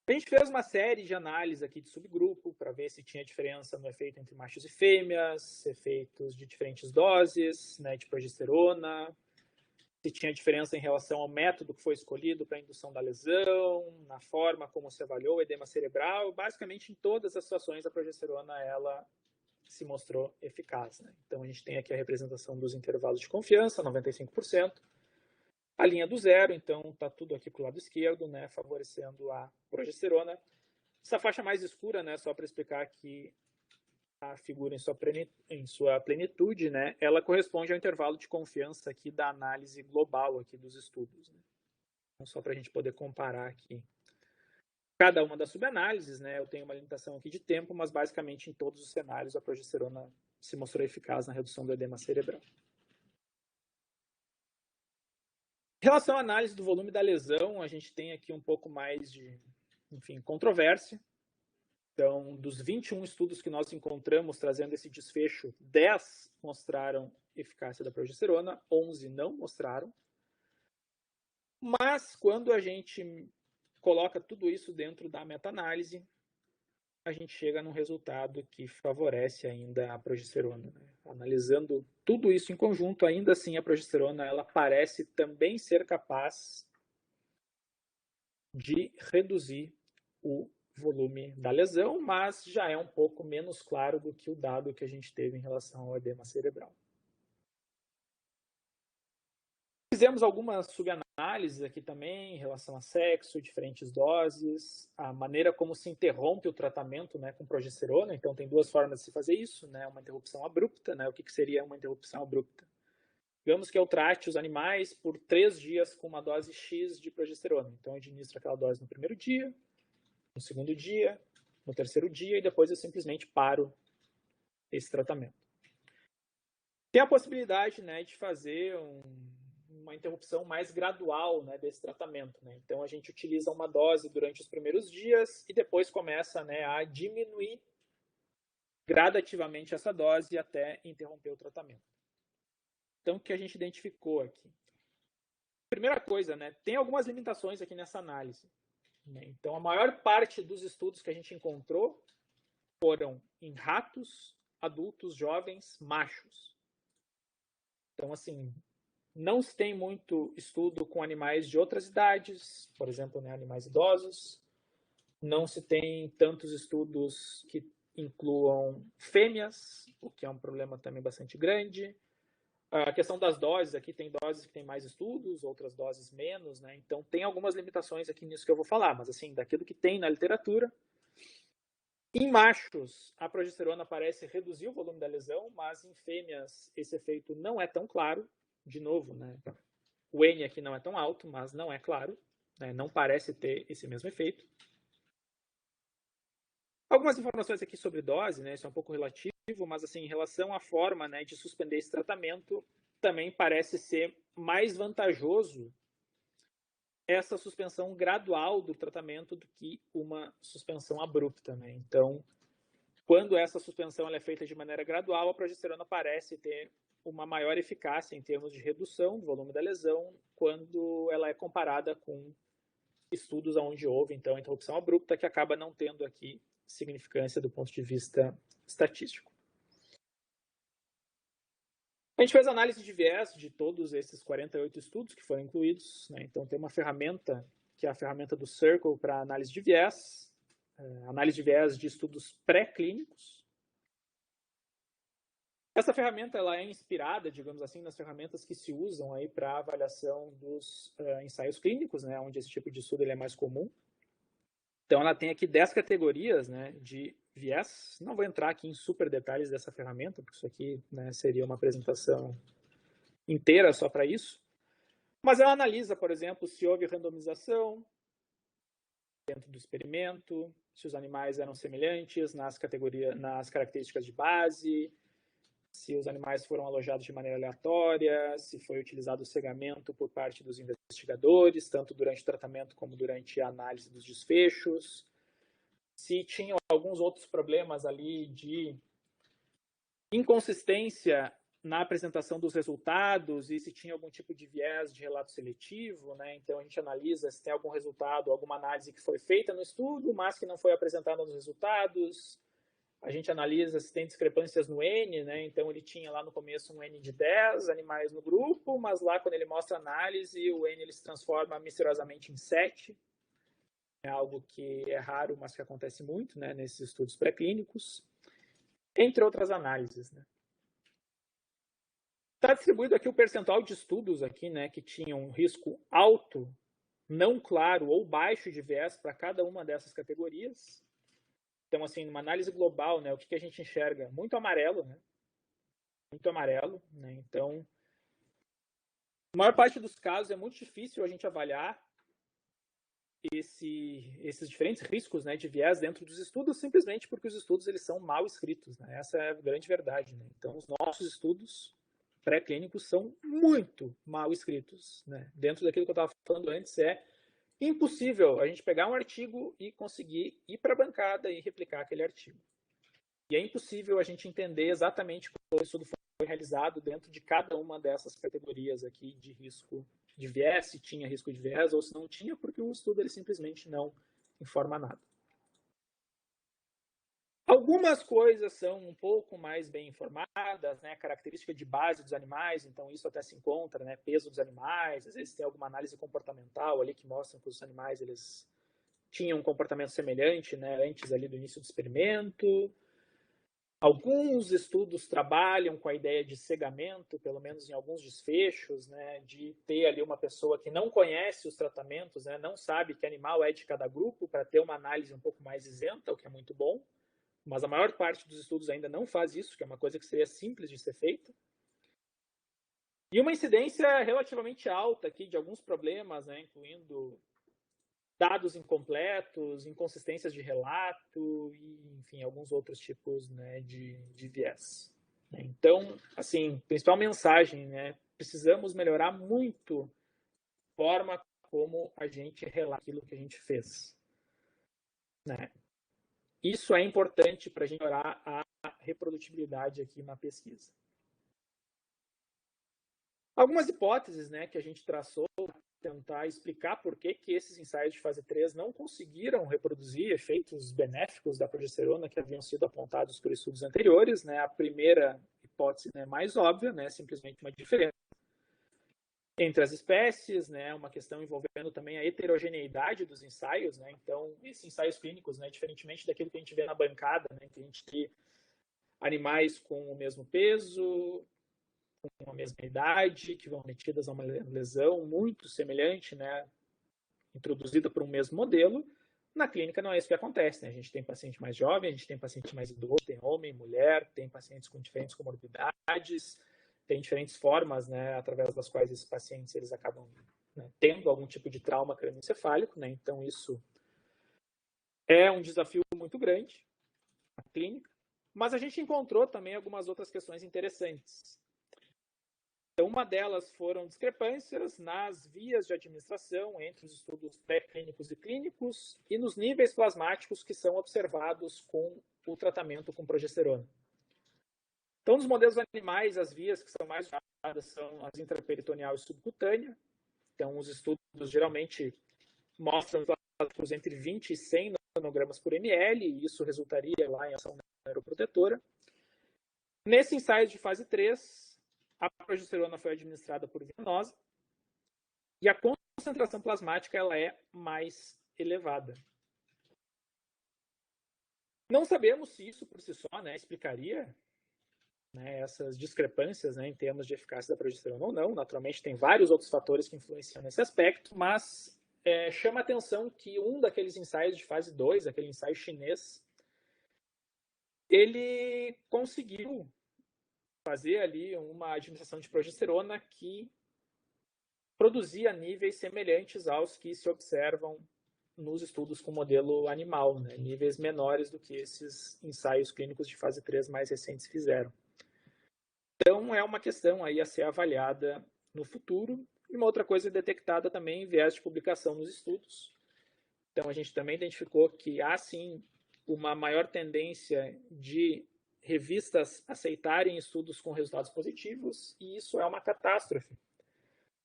A gente fez uma série de análises aqui de subgrupo para ver se tinha diferença no efeito entre machos e fêmeas, efeitos de diferentes doses, né, de progesterona, se tinha diferença em relação ao método que foi escolhido para a indução da lesão, na forma como se avaliou o edema cerebral. Basicamente, em todas as situações, a progesterona ela se mostrou eficaz. Né? Então, a gente tem aqui a representação dos intervalos de confiança, 95%. A linha do zero, então, está tudo aqui para o lado esquerdo, né, favorecendo a progesterona. Essa faixa mais escura, né, só para explicar que a figura em sua plenitude, né, ela corresponde ao intervalo de confiança aqui da análise global aqui dos estudos. Né? Então, só para a gente poder comparar aqui cada uma das subanálises, né, eu tenho uma limitação aqui de tempo, mas basicamente em todos os cenários a progesterona se mostrou eficaz na redução do edema cerebral. Em relação à análise do volume da lesão, a gente tem aqui um pouco mais de, enfim, controvérsia. Então, dos 21 estudos que nós encontramos trazendo esse desfecho, 10 mostraram eficácia da progesterona, 11 não mostraram. Mas, quando a gente coloca tudo isso dentro da meta-análise, a gente chega num resultado que favorece ainda a progesterona. Né? Analisando tudo isso em conjunto, ainda assim a progesterona ela parece também ser capaz de reduzir o volume da lesão, mas já é um pouco menos claro do que o dado que a gente teve em relação ao edema cerebral. Fizemos algumas subanálises aqui também em relação a sexo, diferentes doses, a maneira como se interrompe o tratamento, né, com progesterona. Então, tem duas formas de se fazer isso, né, uma interrupção abrupta. Né, o que seria uma interrupção abrupta? Digamos que eu trate os animais por 3 dias com uma dose X de progesterona. Então, eu administro aquela dose no primeiro dia, no segundo dia, no terceiro dia, e depois eu simplesmente paro esse tratamento. Tem a possibilidade, né, de fazer um uma interrupção mais gradual, né, desse tratamento, né? Então a gente utiliza uma dose durante os primeiros dias e depois começa, né, a diminuir gradativamente essa dose até interromper o tratamento. Então o que a gente identificou aqui? Primeira coisa, né, tem algumas limitações aqui nessa análise, né? Então a maior parte dos estudos que a gente encontrou foram em ratos adultos jovens machos. Então, assim, não se tem muito estudo com animais de outras idades, por exemplo, né, animais idosos. Não se tem tantos estudos que incluam fêmeas, o que é um problema também bastante grande. A questão das doses, aqui tem doses que tem mais estudos, outras doses menos, né? Então tem algumas limitações aqui nisso que eu vou falar, mas assim, daquilo que tem na literatura. Em machos, a progesterona parece reduzir o volume da lesão, mas em fêmeas esse efeito não é tão claro. De novo, né? O N aqui não é tão alto, mas não é claro, né? Não parece ter esse mesmo efeito. Algumas informações aqui sobre dose, né? Isso é um pouco relativo, mas assim, em relação à forma, né, de suspender esse tratamento, também parece ser mais vantajoso essa suspensão gradual do tratamento do que uma suspensão abrupta, né? Então, quando essa suspensão ela é feita de maneira gradual, a progesterona parece ter uma maior eficácia em termos de redução do volume da lesão quando ela é comparada com estudos onde houve, então, a interrupção abrupta, que acaba não tendo aqui significância do ponto de vista estatístico. A gente fez análise de viés de todos esses 48 estudos que foram incluídos, né? Então tem uma ferramenta, que é a ferramenta do Circle para análise de viés, análise de viés de estudos pré-clínicos. Essa ferramenta ela é inspirada, digamos assim, nas ferramentas que se usam aí para avaliação dos ensaios clínicos, né? Onde esse tipo de estudo ele é mais comum. Então ela tem aqui 10 categorias, né, de viés. Não vou entrar aqui em super detalhes dessa ferramenta, porque isso aqui, né, seria uma apresentação inteira só para isso. Mas ela analisa, por exemplo, se houve randomização dentro do experimento, se os animais eram semelhantes nas características de base, se os animais foram alojados de maneira aleatória, se foi utilizado o cegamento por parte dos investigadores, tanto durante o tratamento como durante a análise dos desfechos, se tinham alguns outros problemas ali de inconsistência na apresentação dos resultados e se tinha algum tipo de viés de relato seletivo, né? Então a gente analisa se tem algum resultado, alguma análise que foi feita no estudo, mas que não foi apresentada nos resultados. A gente analisa se tem discrepâncias no N, né? Então ele tinha lá no começo um N de 10 animais no grupo, mas lá quando ele mostra a análise, o N ele se transforma misteriosamente em 7. É algo que é raro, mas que acontece muito, né, nesses estudos pré-clínicos, entre outras análises, né. Está distribuído aqui o percentual de estudos aqui, né, que tinham um risco alto, não claro ou baixo de viés para cada uma dessas categorias. Então, assim, numa análise global, né, o que a gente enxerga? Muito amarelo, né? Muito amarelo, né? Então, na maior parte dos casos é muito difícil a gente avaliar esses diferentes riscos, né, de viés dentro dos estudos, simplesmente porque os estudos eles são mal escritos, né? Essa é a grande verdade, né? Então, os nossos estudos pré-clínicos são muito mal escritos, né? Dentro daquilo que eu estava falando antes, é impossível a gente pegar um artigo e conseguir ir para a bancada e replicar aquele artigo. E é impossível a gente entender exatamente como o estudo foi realizado dentro de cada uma dessas categorias aqui de risco de viés, se tinha risco de viés ou se não tinha, porque o estudo ele simplesmente não informa nada. Algumas coisas são um pouco mais bem informadas, né? Característica de base dos animais, então isso até se encontra, né? Peso dos animais, às vezes tem alguma análise comportamental ali que mostra que os animais eles tinham um comportamento semelhante, né? Antes ali do início do experimento. Alguns estudos trabalham com a ideia de cegamento, pelo menos em alguns desfechos, né, de ter ali uma pessoa que não conhece os tratamentos, né, não sabe que animal é de cada grupo, para ter uma análise um pouco mais isenta, o que é muito bom. Mas a maior parte dos estudos ainda não faz isso, que é uma coisa que seria simples de ser feita. E uma incidência relativamente alta aqui de alguns problemas, né, incluindo dados incompletos, inconsistências de relato e, enfim, alguns outros tipos, né, de viés. Então, assim, principal mensagem, né? Precisamos melhorar muito a forma como a gente relata aquilo que a gente fez, né? Isso é importante para a gente melhorar a reprodutibilidade aqui na pesquisa. Algumas hipóteses, né, que a gente traçou para tentar explicar por que esses ensaios de fase 3 não conseguiram reproduzir efeitos benéficos da progesterona que haviam sido apontados por estudos anteriores, né? A primeira hipótese, né, mais óbvia, né, simplesmente uma diferença entre as espécies, né, uma questão envolvendo também a heterogeneidade dos ensaios, né? Então, esses ensaios clínicos, né, diferentemente daquilo que a gente vê na bancada, né, que a gente tem animais com o mesmo peso, com a mesma idade, que vão metidas a uma lesão muito semelhante, né, introduzida por um mesmo modelo. Na clínica não é isso que acontece, né? A gente tem paciente mais jovem, a gente tem paciente mais idoso, tem homem, mulher, tem pacientes com diferentes comorbidades, tem diferentes formas, né, através das quais esses pacientes eles acabam, né, tendo algum tipo de trauma crânioencefálico, né? Então isso é um desafio muito grande na clínica, mas a gente encontrou também algumas outras questões interessantes. Então, uma delas foram discrepâncias nas vias de administração entre os estudos pré-clínicos e clínicos e nos níveis plasmáticos que são observados com o tratamento com progesterona. Então, nos modelos animais, as vias que são mais usadas são as intraperitoneal e subcutânea. Então, os estudos geralmente mostram plasmáticos entre 20 e 100 nanogramas por ml, e isso resultaria lá em ação neuroprotetora. Nesse ensaio de fase 3, a progesterona foi administrada por via venosa e a concentração plasmática ela é mais elevada. Não sabemos se isso por si só, né, explicaria, né, essas discrepâncias, né, em termos de eficácia da progesterona ou não. Naturalmente, tem vários outros fatores que influenciam nesse aspecto, mas chama a atenção que um daqueles ensaios de fase 2, aquele ensaio chinês, ele conseguiu fazer ali uma administração de progesterona que produzia níveis semelhantes aos que se observam nos estudos com modelo animal, né? Níveis menores do que esses ensaios clínicos de fase 3 mais recentes fizeram. Então, é uma questão aí a ser avaliada no futuro. E uma outra coisa detectada também, viés de publicação nos estudos. Então, a gente também identificou que há, sim, uma maior tendência de revistas aceitarem estudos com resultados positivos, e isso é uma catástrofe,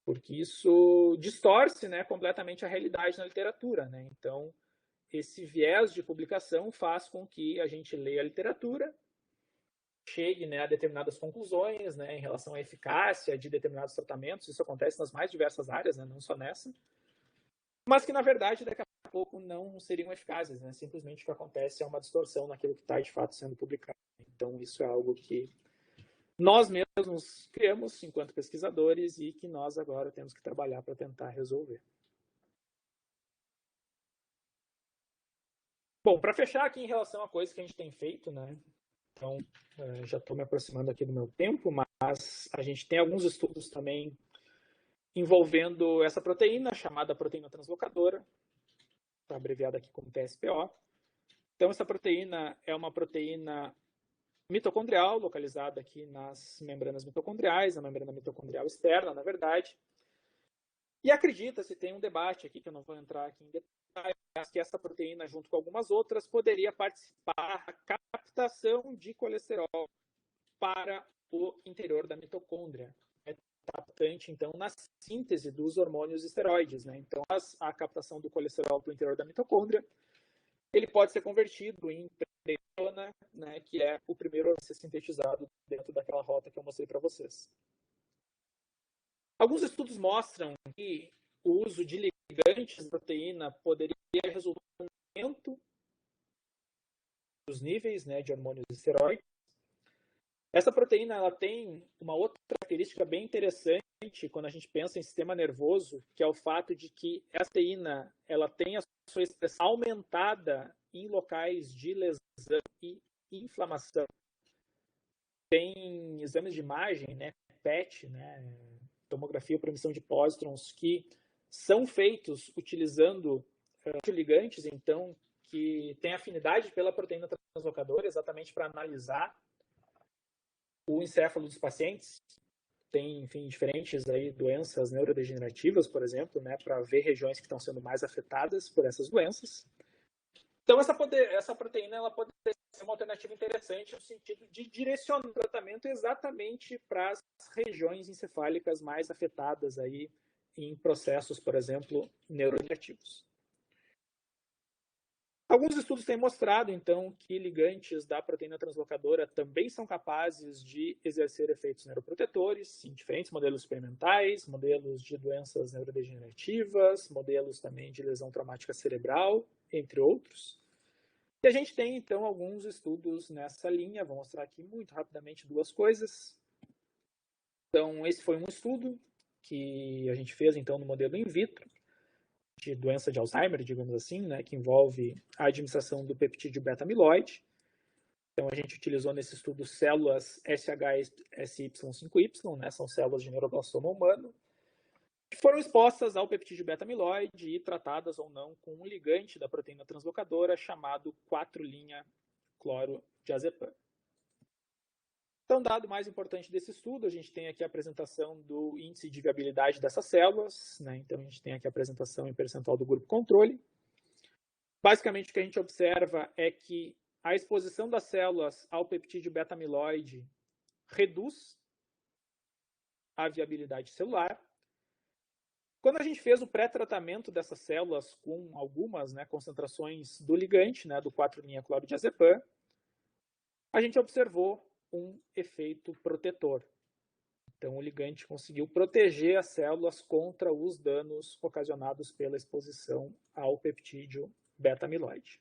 porque isso distorce, né, completamente a realidade na literatura, né? Então, esse viés de publicação faz com que a gente leia a literatura, chegue, né, a determinadas conclusões, né, em relação à eficácia de determinados tratamentos. Isso acontece nas mais diversas áreas, né, não só nessa, mas que, na verdade, daqui a pouco não seriam eficazes, né? Simplesmente o que acontece é uma distorção naquilo que está, de fato, sendo publicado. Então, isso é algo que nós mesmos criamos enquanto pesquisadores e que nós agora temos que trabalhar para tentar resolver. Bom, para fechar aqui em relação a coisas que a gente tem feito, né? Então, já estou me aproximando aqui do meu tempo, mas a gente tem alguns estudos também envolvendo essa proteína, chamada proteína translocadora, está abreviada aqui como TSPO. Então, essa proteína é uma proteína mitocondrial, localizada aqui nas membranas mitocondriais, na membrana mitocondrial externa, na verdade. E acredita-se, tem um debate aqui, que eu não vou entrar aqui em detalhes, que essa proteína, junto com algumas outras, poderia participar da captação de colesterol para o interior da mitocôndria. É importante, então, na síntese dos hormônios esteroides, né? Então, a captação do colesterol para o interior da mitocôndria, ele pode ser convertido em prednisona, né, que é o primeiro a ser sintetizado dentro daquela rota que eu mostrei para vocês. Alguns estudos mostram que o uso de ligantes de proteína poderia resultar em aumento dos níveis, né, de hormônios esteroides. Essa proteína ela tem uma outra característica bem interessante quando a gente pensa em sistema nervoso, que é o fato de que essa proteína ela tem a sua expressão aumentada em locais de lesão e inflamação. Tem exames de imagem, né, PET, né, tomografia por emissão de pósitrons, que são feitos utilizando ligantes, então, que tem afinidade pela proteína translocadora, exatamente para analisar o encéfalo dos pacientes tem, enfim, diferentes aí doenças neurodegenerativas, por exemplo, né, para ver regiões que estão sendo mais afetadas por essas doenças. Então, essa proteína ela pode ser uma alternativa interessante no sentido de direcionar o tratamento exatamente para as regiões encefálicas mais afetadas aí em processos, por exemplo, neurodegenerativos. Alguns estudos têm mostrado, então, que ligantes da proteína translocadora também são capazes de exercer efeitos neuroprotetores em diferentes modelos experimentais, modelos de doenças neurodegenerativas, modelos também de lesão traumática cerebral, entre outros. E a gente tem, então, alguns estudos nessa linha. Vou mostrar aqui muito rapidamente duas coisas. Então, esse foi um estudo que a gente fez, então, no modelo in vitro, de doença de Alzheimer, digamos assim, né, que envolve a administração do peptídeo beta-amiloide. Então, a gente utilizou nesse estudo células SHSY5Y, né, são células de neuroblastoma humano, que foram expostas ao peptídeo beta-amiloide e tratadas ou não com um ligante da proteína translocadora chamado 4-linha-clorodiazepam. Então, dado mais importante desse estudo, a gente tem aqui a apresentação do índice de viabilidade dessas células, né? Então, a gente tem aqui a apresentação em percentual do grupo controle. Basicamente, o que a gente observa é que a exposição das células ao peptídeo beta-amiloide reduz a viabilidade celular. Quando a gente fez o pré-tratamento dessas células com algumas, né, concentrações do ligante, né, do 4-linha-clorodiazepam, a gente observou um efeito protetor. Então, o ligante conseguiu proteger as células contra os danos ocasionados pela exposição ao peptídeo beta-amiloide.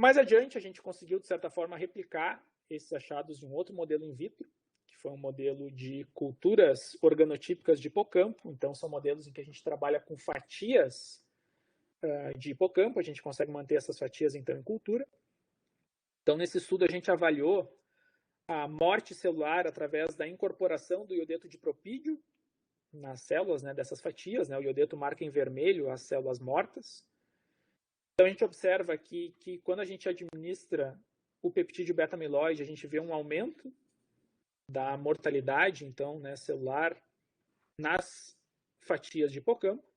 Mais adiante, a gente conseguiu, de certa forma, replicar esses achados de um outro modelo in vitro, que foi um modelo de culturas organotípicas de hipocampo. Então, são modelos em que a gente trabalha com fatias de hipocampo, a gente consegue manter essas fatias, então, em cultura. Então, nesse estudo, a gente avaliou a morte celular através da incorporação do iodeto de propídio nas células, né, dessas fatias. Né, o iodeto marca em vermelho as células mortas. Então, a gente observa aqui que quando a gente administra o peptídeo beta-amiloide, a gente vê um aumento da mortalidade, então, né, celular nas fatias de hipocampo.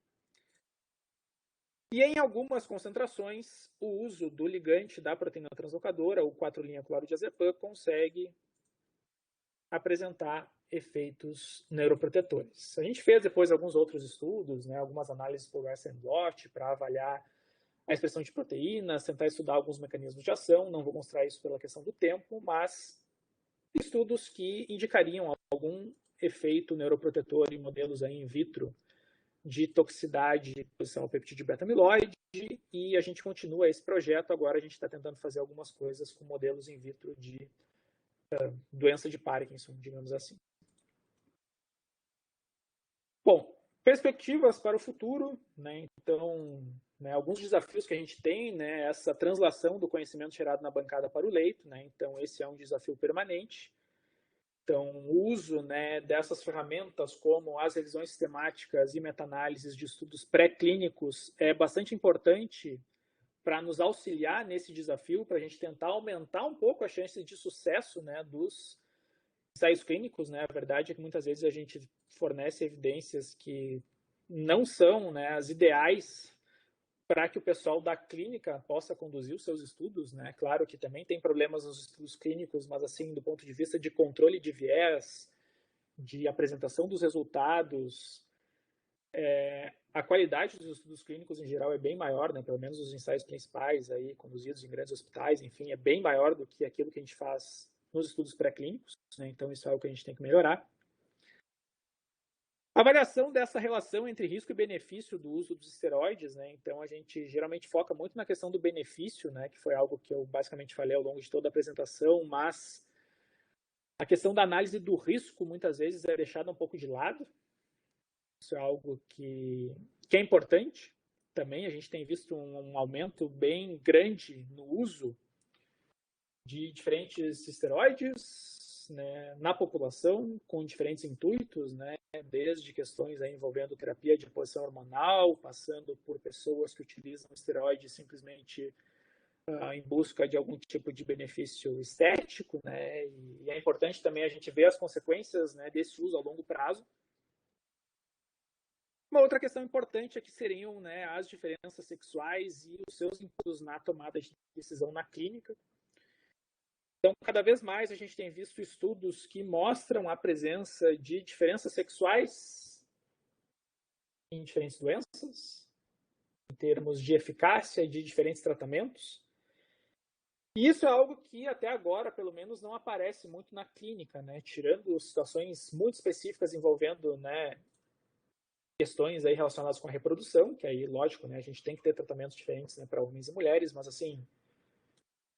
E em algumas concentrações, o uso do ligante da proteína translocadora, o 4-linha-clorodiazepam, consegue apresentar efeitos neuroprotetores. A gente fez depois alguns outros estudos, né, algumas análises por Western blot para avaliar a expressão de proteínas, tentar estudar alguns mecanismos de ação. Não vou mostrar isso pela questão do tempo, mas estudos que indicariam algum efeito neuroprotetor em modelos aí in vitro de toxicidade de exposição ao peptídeo beta-amiloide, e a gente continua esse projeto. Agora a gente está tentando fazer algumas coisas com modelos in vitro de doença de Parkinson, digamos assim. Bom, perspectivas para o futuro, né? Então, né, alguns desafios que a gente tem, né, essa translação do conhecimento gerado na bancada para o leito, né? Então, esse é um desafio permanente. Então, o uso, né, dessas ferramentas como as revisões sistemáticas e meta-análises de estudos pré-clínicos é bastante importante para nos auxiliar nesse desafio, para a gente tentar aumentar um pouco a chance de sucesso, né, dos ensaios clínicos. Né? A verdade é que muitas vezes a gente fornece evidências que não são, né, as ideais para que o pessoal da clínica possa conduzir os seus estudos. Né? Claro que também tem problemas nos estudos clínicos, mas assim, do ponto de vista de controle de viés, de apresentação dos resultados, a qualidade dos estudos clínicos em geral é bem maior, né? Pelo menos os ensaios principais aí, conduzidos em grandes hospitais, enfim, é bem maior do que aquilo que a gente faz nos estudos pré-clínicos, né? Então isso é algo que a gente tem que melhorar. A avaliação dessa relação entre risco e benefício do uso dos esteroides, né? Então a gente geralmente foca muito na questão do benefício, né? Que foi algo que eu basicamente falei ao longo de toda a apresentação, mas a questão da análise do risco muitas vezes é deixada um pouco de lado. Isso é algo que é importante também. A gente tem visto um aumento bem grande no uso de diferentes esteroides, né, na população, com diferentes intuitos, né, desde questões aí envolvendo terapia de reposição hormonal, passando por pessoas que utilizam esteroides simplesmente em busca de algum tipo de benefício estético, né? E é importante também a gente ver as consequências, né, desse uso a longo prazo. Uma outra questão importante é que seriam, né, as diferenças sexuais e os seus impactos na tomada de decisão na clínica. Então, cada vez mais a gente tem visto estudos que mostram a presença de diferenças sexuais em diferentes doenças, em termos de eficácia de diferentes tratamentos. E isso é algo que até agora, pelo menos, não aparece muito na clínica, né? Tirando situações muito específicas envolvendo, né, questões aí relacionadas com a reprodução, que aí, lógico, né, a gente tem que ter tratamentos diferentes, né, para homens e mulheres, mas assim,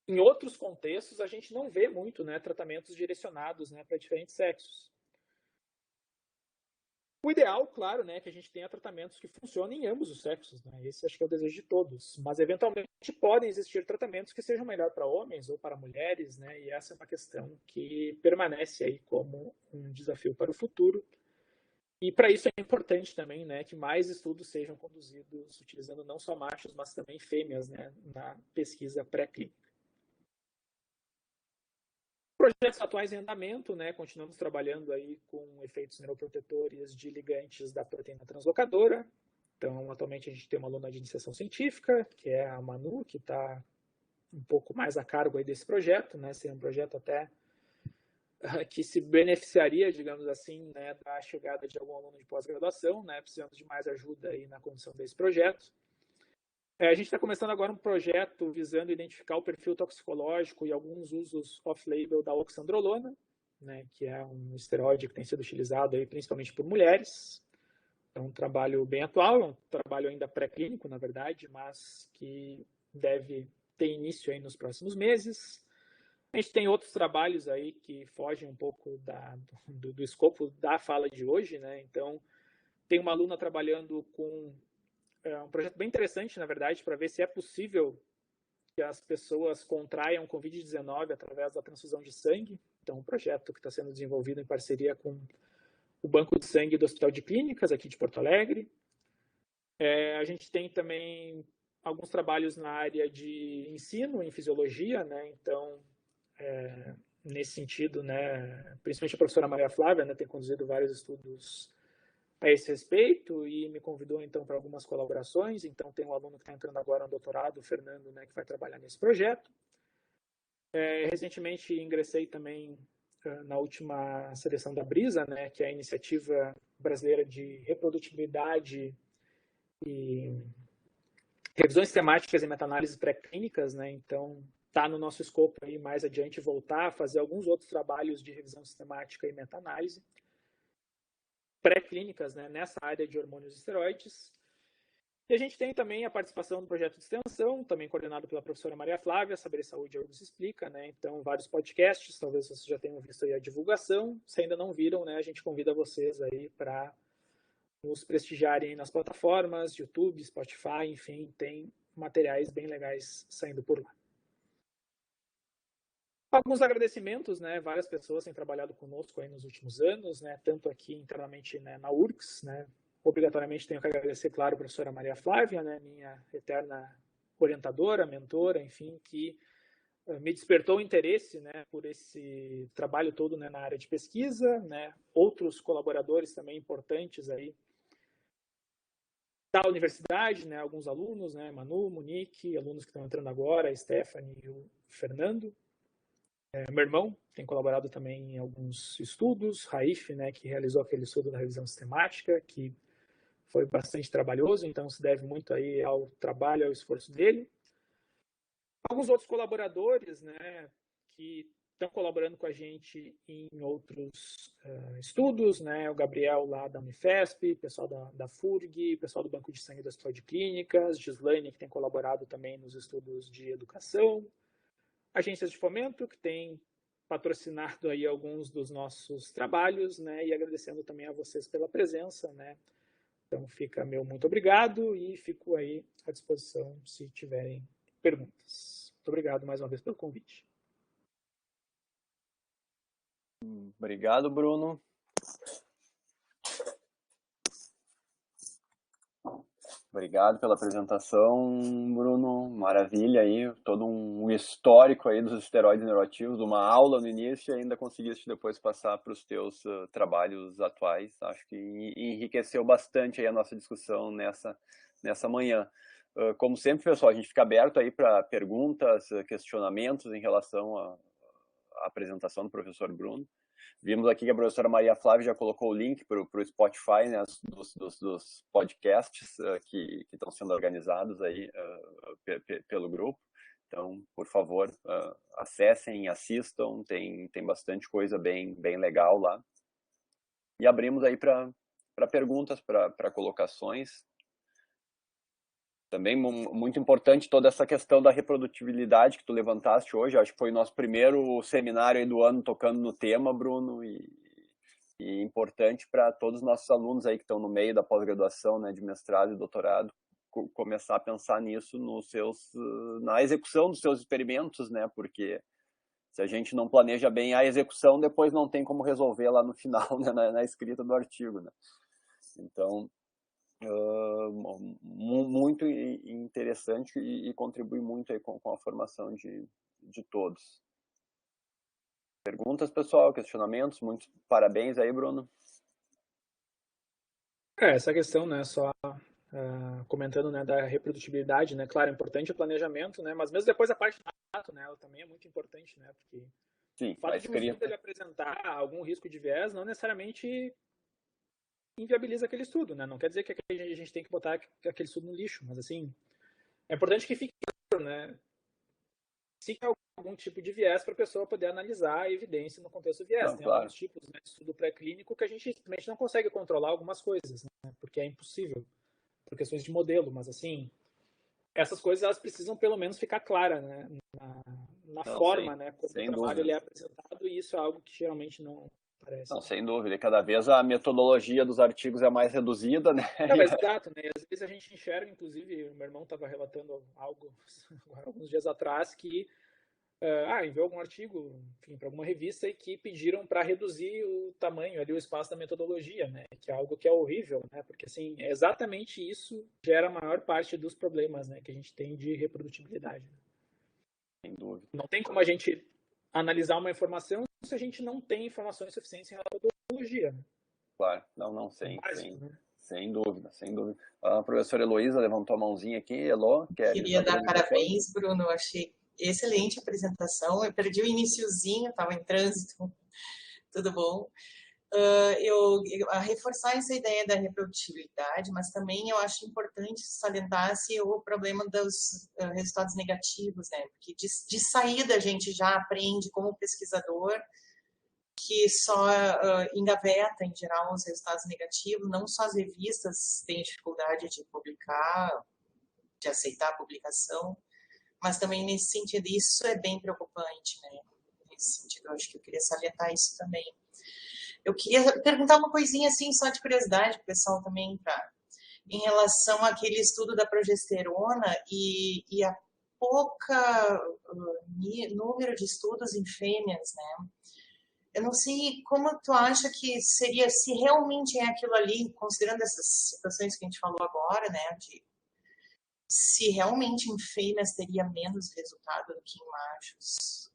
em outros contextos a gente não vê muito, né, tratamentos direcionados, né, para diferentes sexos. O ideal, claro, né, é que a gente tenha tratamentos que funcionem em ambos os sexos, né? Esse acho que é o desejo de todos. Mas eventualmente podem existir tratamentos que sejam melhor para homens ou para mulheres, né? E essa é uma questão que permanece aí como um desafio para o futuro. E para isso é importante também, né, que mais estudos sejam conduzidos utilizando não só machos, mas também fêmeas, né, na pesquisa pré-clínica. Projetos atuais em andamento, né, continuamos trabalhando aí com efeitos neuroprotetores de ligantes da proteína translocadora. Então, atualmente a gente tem uma aluna de iniciação científica, que é a Manu, que está um pouco mais a cargo aí desse projeto, né, seria um projeto até que se beneficiaria, digamos assim, né, da chegada de algum aluno de pós-graduação, né, precisando de mais ajuda aí na condução desse projeto. A gente está começando agora um projeto visando identificar o perfil toxicológico e alguns usos off-label da oxandrolona, né, que é um esteroide que tem sido utilizado aí principalmente por mulheres. É um trabalho bem atual, é um trabalho ainda pré-clínico, na verdade, mas que deve ter início aí nos próximos meses. A gente tem outros trabalhos aí que fogem um pouco do escopo da fala de hoje, né? Então, tem uma aluna trabalhando com um projeto bem interessante, na verdade, para ver se é possível que as pessoas contraiam Covid-19 através da transfusão de sangue. Então, um projeto que está sendo desenvolvido em parceria com o Banco de Sangue do Hospital de Clínicas, aqui de Porto Alegre. A gente tem também alguns trabalhos na área de ensino, em fisiologia, né? Então, nesse sentido, né, principalmente a professora Maria Flávia, né, tem conduzido vários estudos a esse respeito e me convidou então para algumas colaborações. Então tem um aluno que está entrando agora no doutorado, o Fernando, né, que vai trabalhar nesse projeto. Recentemente ingressei também na última seleção da Brisa, né, que é a iniciativa brasileira de reprodutibilidade e revisões temáticas e meta-análises pré-clínicas, né? Então está no nosso escopo aí mais adiante voltar a fazer alguns outros trabalhos de revisão sistemática e meta-análise pré-clínicas, né, nessa área de hormônios e esteroides. E a gente tem também a participação do projeto de extensão, também coordenado pela professora Maria Flávia, Saber Saúde Algo se Explica, né? Então, vários podcasts, talvez vocês já tenham visto aí a divulgação. Se ainda não viram, né, a gente convida vocês aí para nos prestigiarem nas plataformas, YouTube, Spotify, enfim, tem materiais bem legais saindo por lá. Alguns agradecimentos, né? Várias pessoas têm trabalhado conosco aí nos últimos anos, né? Tanto aqui internamente, né, na URCS, né? Obrigatoriamente tenho que agradecer, claro, a professora Maria Flávia, né? Minha eterna orientadora, mentora, enfim, que me despertou o interesse, né, por esse trabalho todo, né, na área de pesquisa, né? Outros colaboradores também importantes aí da universidade, né? Alguns alunos, né? Manu, Monique, alunos que estão entrando agora, a Stephanie e o Fernando. Meu irmão tem colaborado também em alguns estudos, Raif, né, que realizou aquele estudo da revisão sistemática, que foi bastante trabalhoso, então se deve muito aí ao trabalho, ao esforço dele. Alguns outros colaboradores, né, que estão colaborando com a gente em outros estudos, né, o Gabriel lá da Unifesp, pessoal da FURG, pessoal do Banco de Sangue do Hospital de Clínicas, Gislaine, que tem colaborado também nos estudos de educação, agências de fomento, que tem patrocinado aí alguns dos nossos trabalhos, né, e agradecendo também a vocês pela presença, né. Então fica meu muito obrigado e fico aí à disposição se tiverem perguntas. Muito obrigado mais uma vez pelo convite. Obrigado, Bruno. Obrigado pela apresentação, Bruno. Maravilha aí, todo um histórico aí dos esteroides neuroativos, uma aula no início e ainda conseguiste depois passar para os teus trabalhos atuais. Acho que enriqueceu bastante aí a nossa discussão nessa manhã. Como sempre, pessoal, a gente fica aberto aí para perguntas, questionamentos em relação à apresentação do professor Bruno. Vimos aqui que a professora Maria Flávia já colocou o link para o Spotify, né, dos podcasts que estão sendo organizados aí pelo grupo. Então, por favor, acessem, assistam, tem bastante coisa bem legal lá. E abrimos aí para perguntas, para colocações. Também muito importante toda essa questão da reprodutibilidade que tu levantaste hoje. Acho que foi o nosso primeiro seminário aí do ano tocando no tema, Bruno, e importante para todos os nossos alunos aí que estão no meio da pós-graduação, né, de mestrado e doutorado, começar a pensar nisso na execução dos seus experimentos, né, porque se a gente não planeja bem a execução, depois não tem como resolver lá no final, né, na escrita do artigo, né. Então, muito interessante e contribui muito aí com a formação de todos. Perguntas, pessoal, questionamentos? Muitos parabéns aí, Bruno. Essa questão, né, só comentando, né, da reprodutibilidade, né, claro, é importante o planejamento, né, mas mesmo depois a parte do ato, né, ela também é muito importante, né, porque Sim, o fato de um estudo ele apresentar algum risco de viés não necessariamente inviabiliza aquele estudo, né, não quer dizer que a gente tem que botar aquele estudo no lixo, mas assim, é importante que fique claro, né, se há algum tipo de viés para a pessoa poder analisar a evidência no contexto do viés. Não, tem claro. alguns tipos, né, de estudo pré-clínico que a gente simplesmente não consegue controlar algumas coisas, né, porque é impossível, por questões de modelo, mas assim, essas coisas elas precisam pelo menos ficar claras, né, na forma, né, como o trabalho ele é apresentado, e isso é algo que geralmente não aparece. Não, sem dúvida. Cada vez a metodologia dos artigos é mais reduzida, né? Não, exato, né? Às vezes a gente enxerga, inclusive, o meu irmão estava relatando algo alguns dias atrás que enviou algum artigo, enfim, para alguma revista e que pediram para reduzir o tamanho ali, o espaço da metodologia, né? Que é algo que é horrível, né? Porque assim, exatamente isso gera a maior parte dos problemas, né, que a gente tem de reprodutibilidade. Sem dúvida. Não tem como a gente analisar uma informação se a gente não tem informações suficientes em relação à metodologia. Né? Claro, não, Básico, né? sem dúvida, sem dúvida. A professora Heloísa levantou a mãozinha aqui. Elô, queria dar parabéns, Bruno. Achei excelente a apresentação. Eu perdi o iniciozinho, estava em trânsito. Tudo bom? Eu reforçar essa ideia da reprodutibilidade, mas também eu acho importante salientar-se o problema dos resultados negativos, né? Porque de saída a gente já aprende como pesquisador que só engaveta, em geral, os resultados negativos. Não só as revistas têm dificuldade de publicar, de aceitar a publicação, mas também nesse sentido, isso é bem preocupante, né? Nesse sentido, eu acho que eu queria salientar isso também. Eu queria perguntar uma coisinha assim, só de curiosidade, para o pessoal também, em relação àquele estudo da progesterona e a pouca número de estudos em fêmeas, né? Eu não sei como tu acha que seria, se realmente é aquilo ali, considerando essas situações que a gente falou agora, né, se realmente em fêmeas teria menos resultado do que em machos.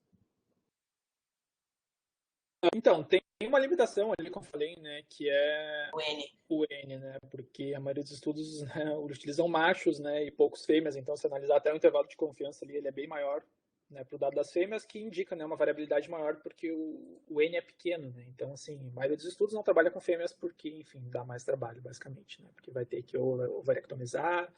Então, tem uma limitação ali, como eu falei, né, que é o N, né, porque a maioria dos estudos, né, utilizam machos, né, e poucos fêmeas, então se analisar até o intervalo de confiança ali, ele é bem maior, né, para o dado das fêmeas, que indica, né, uma variabilidade maior porque o N é pequeno, né, então assim, a maioria dos estudos não trabalha com fêmeas porque, enfim, dá mais trabalho, basicamente, né, porque vai ter que ou ovarectomizar,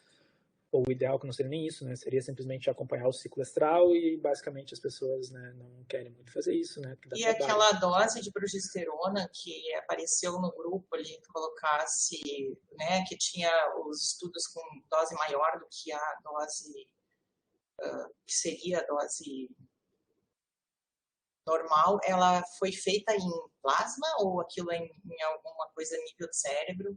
ou o ideal que não seria nem isso, né? Seria simplesmente acompanhar o ciclo estral e basicamente as pessoas, né, não querem muito fazer isso, né? E aquela dose de progesterona que apareceu no grupo ali, colocasse, né, que tinha os estudos com dose maior do que a dose que seria a dose normal, ela foi feita em plasma ou aquilo em alguma coisa nível do cérebro?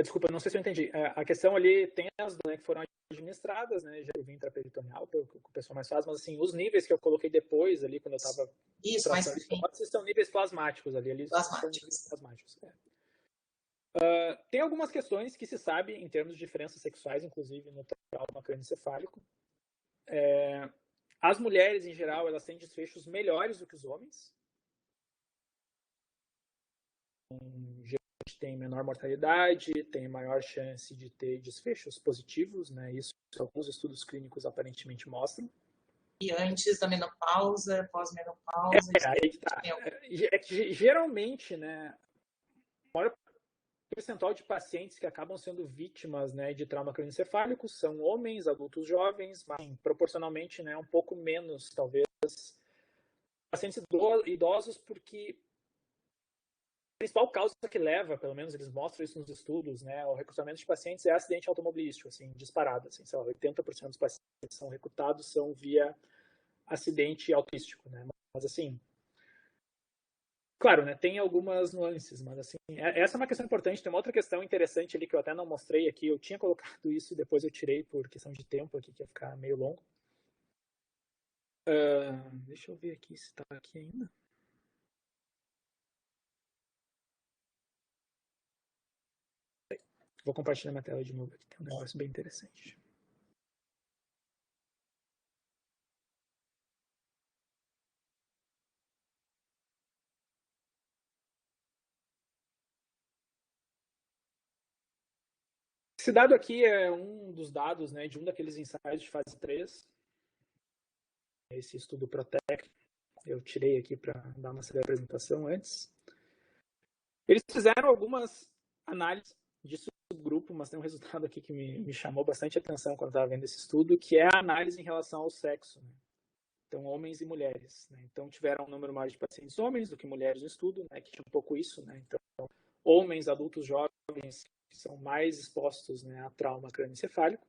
Desculpa, não sei se eu entendi. A questão ali tem as, né, que foram administradas, né, já vim intraperitoneal, que o pessoal mais faz, mas assim, os níveis que eu coloquei depois ali, quando eu estava tratando de hipóteses, são níveis plasmáticos ali, plasmáticos. São plasmáticos. Tem algumas questões que se sabe em termos de diferenças sexuais, inclusive no trauma crânioencefálico. As mulheres, em geral, elas têm desfechos melhores do que os homens. Geralmente tem menor mortalidade, tem maior chance de ter desfechos positivos, né? Isso alguns estudos clínicos aparentemente mostram. E antes da menopausa, pós-menopausa? Aí que tá. É que geralmente, né, o maior percentual de pacientes que acabam sendo vítimas, né, de trauma crânioencefálico são homens, adultos jovens, mas proporcionalmente, né, um pouco menos, talvez, pacientes idosos, porque a principal causa que leva, pelo menos eles mostram isso nos estudos, né, ao recrutamento de pacientes é acidente automobilístico, assim, disparado, assim, sei lá, 80% dos pacientes que são recrutados são via acidente automobilístico, né, mas assim, claro, né, tem algumas nuances, mas assim, essa é uma questão importante. Tem uma outra questão interessante ali que eu até não mostrei aqui. Eu tinha colocado isso e depois eu tirei por questão de tempo aqui, que ia ficar meio longo. Deixa eu ver aqui se está aqui ainda. Vou compartilhar minha tela de novo aqui, tem um negócio bem interessante. Esse dado aqui é um dos dados, né, de um daqueles ensaios de fase 3. Esse estudo Protect. Eu tirei aqui para dar uma apresentação antes. Eles fizeram algumas análises de subgrupo, mas tem um resultado aqui que me chamou bastante atenção quando estava vendo esse estudo, que é a análise em relação ao sexo. Né? Então, homens e mulheres. Né? Então, tiveram um número maior de pacientes homens do que mulheres no estudo, né? Que tinha um pouco isso. Né? Então, homens, adultos jovens, que são mais expostos, né, a trauma crânioencefálico.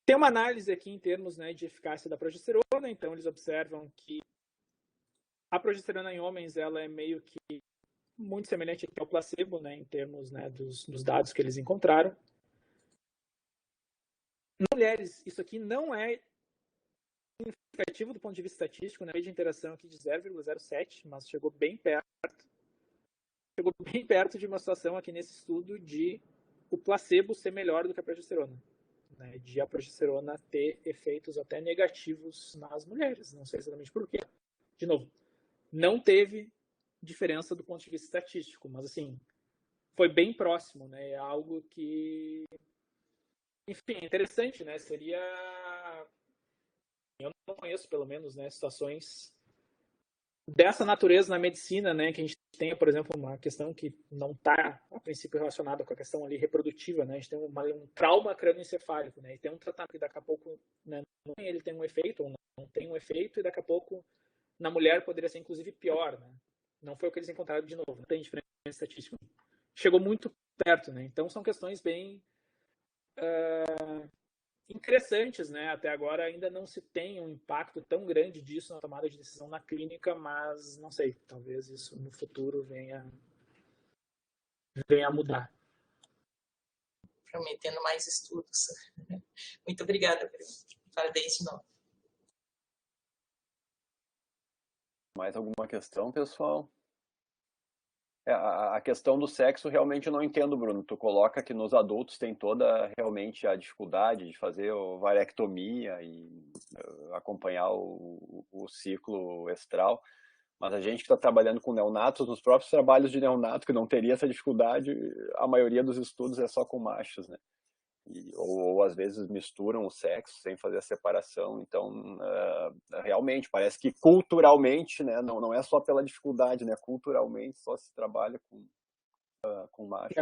Tem uma análise aqui em termos, né, de eficácia da progesterona. Então, eles observam que a progesterona em homens ela é meio que muito semelhante ao placebo, né, em termos, né, dos dados que eles encontraram. Em mulheres, isso aqui não é significativo do ponto de vista estatístico, né, de interação aqui de 0,07, mas chegou bem perto. Chegou bem perto de uma situação aqui nesse estudo de o placebo ser melhor do que a progesterona. Né, de a progesterona ter efeitos até negativos nas mulheres. Não sei exatamente por quê. De novo, não teve diferença do ponto de vista estatístico, mas assim, foi bem próximo, né? É algo que, enfim, é interessante, né? Seria, eu não conheço pelo menos, né, situações dessa natureza na medicina, né, que a gente tem, por exemplo, uma questão que não está a princípio relacionada com a questão ali reprodutiva, né? A gente tem um trauma crânioencefálico, né? E tem um tratamento que daqui a pouco, né, ele tem um efeito ou não tem um efeito e daqui a pouco na mulher poderia ser inclusive pior, né? Não foi o que eles encontraram de novo, não tem diferença estatística. Chegou muito perto, né? Então são questões bem interessantes, né? Até agora ainda não se tem um impacto tão grande disso na tomada de decisão na clínica, mas não sei, talvez isso no futuro venha a mudar. Prometendo mais estudos. Muito obrigada, Bruno. Parabéns de novo. Mais alguma questão, pessoal? A questão do sexo realmente eu não entendo, Bruno. Tu coloca que nos adultos tem toda realmente a dificuldade de fazer varectomia e acompanhar o ciclo estral. Mas a gente que está trabalhando com neonatos, nos próprios trabalhos de neonato, que não teria essa dificuldade, a maioria dos estudos é só com machos, né? Ou às vezes misturam o sexo sem fazer a separação. Então, realmente, parece que culturalmente, né, não é só pela dificuldade, né, culturalmente só se trabalha com macho.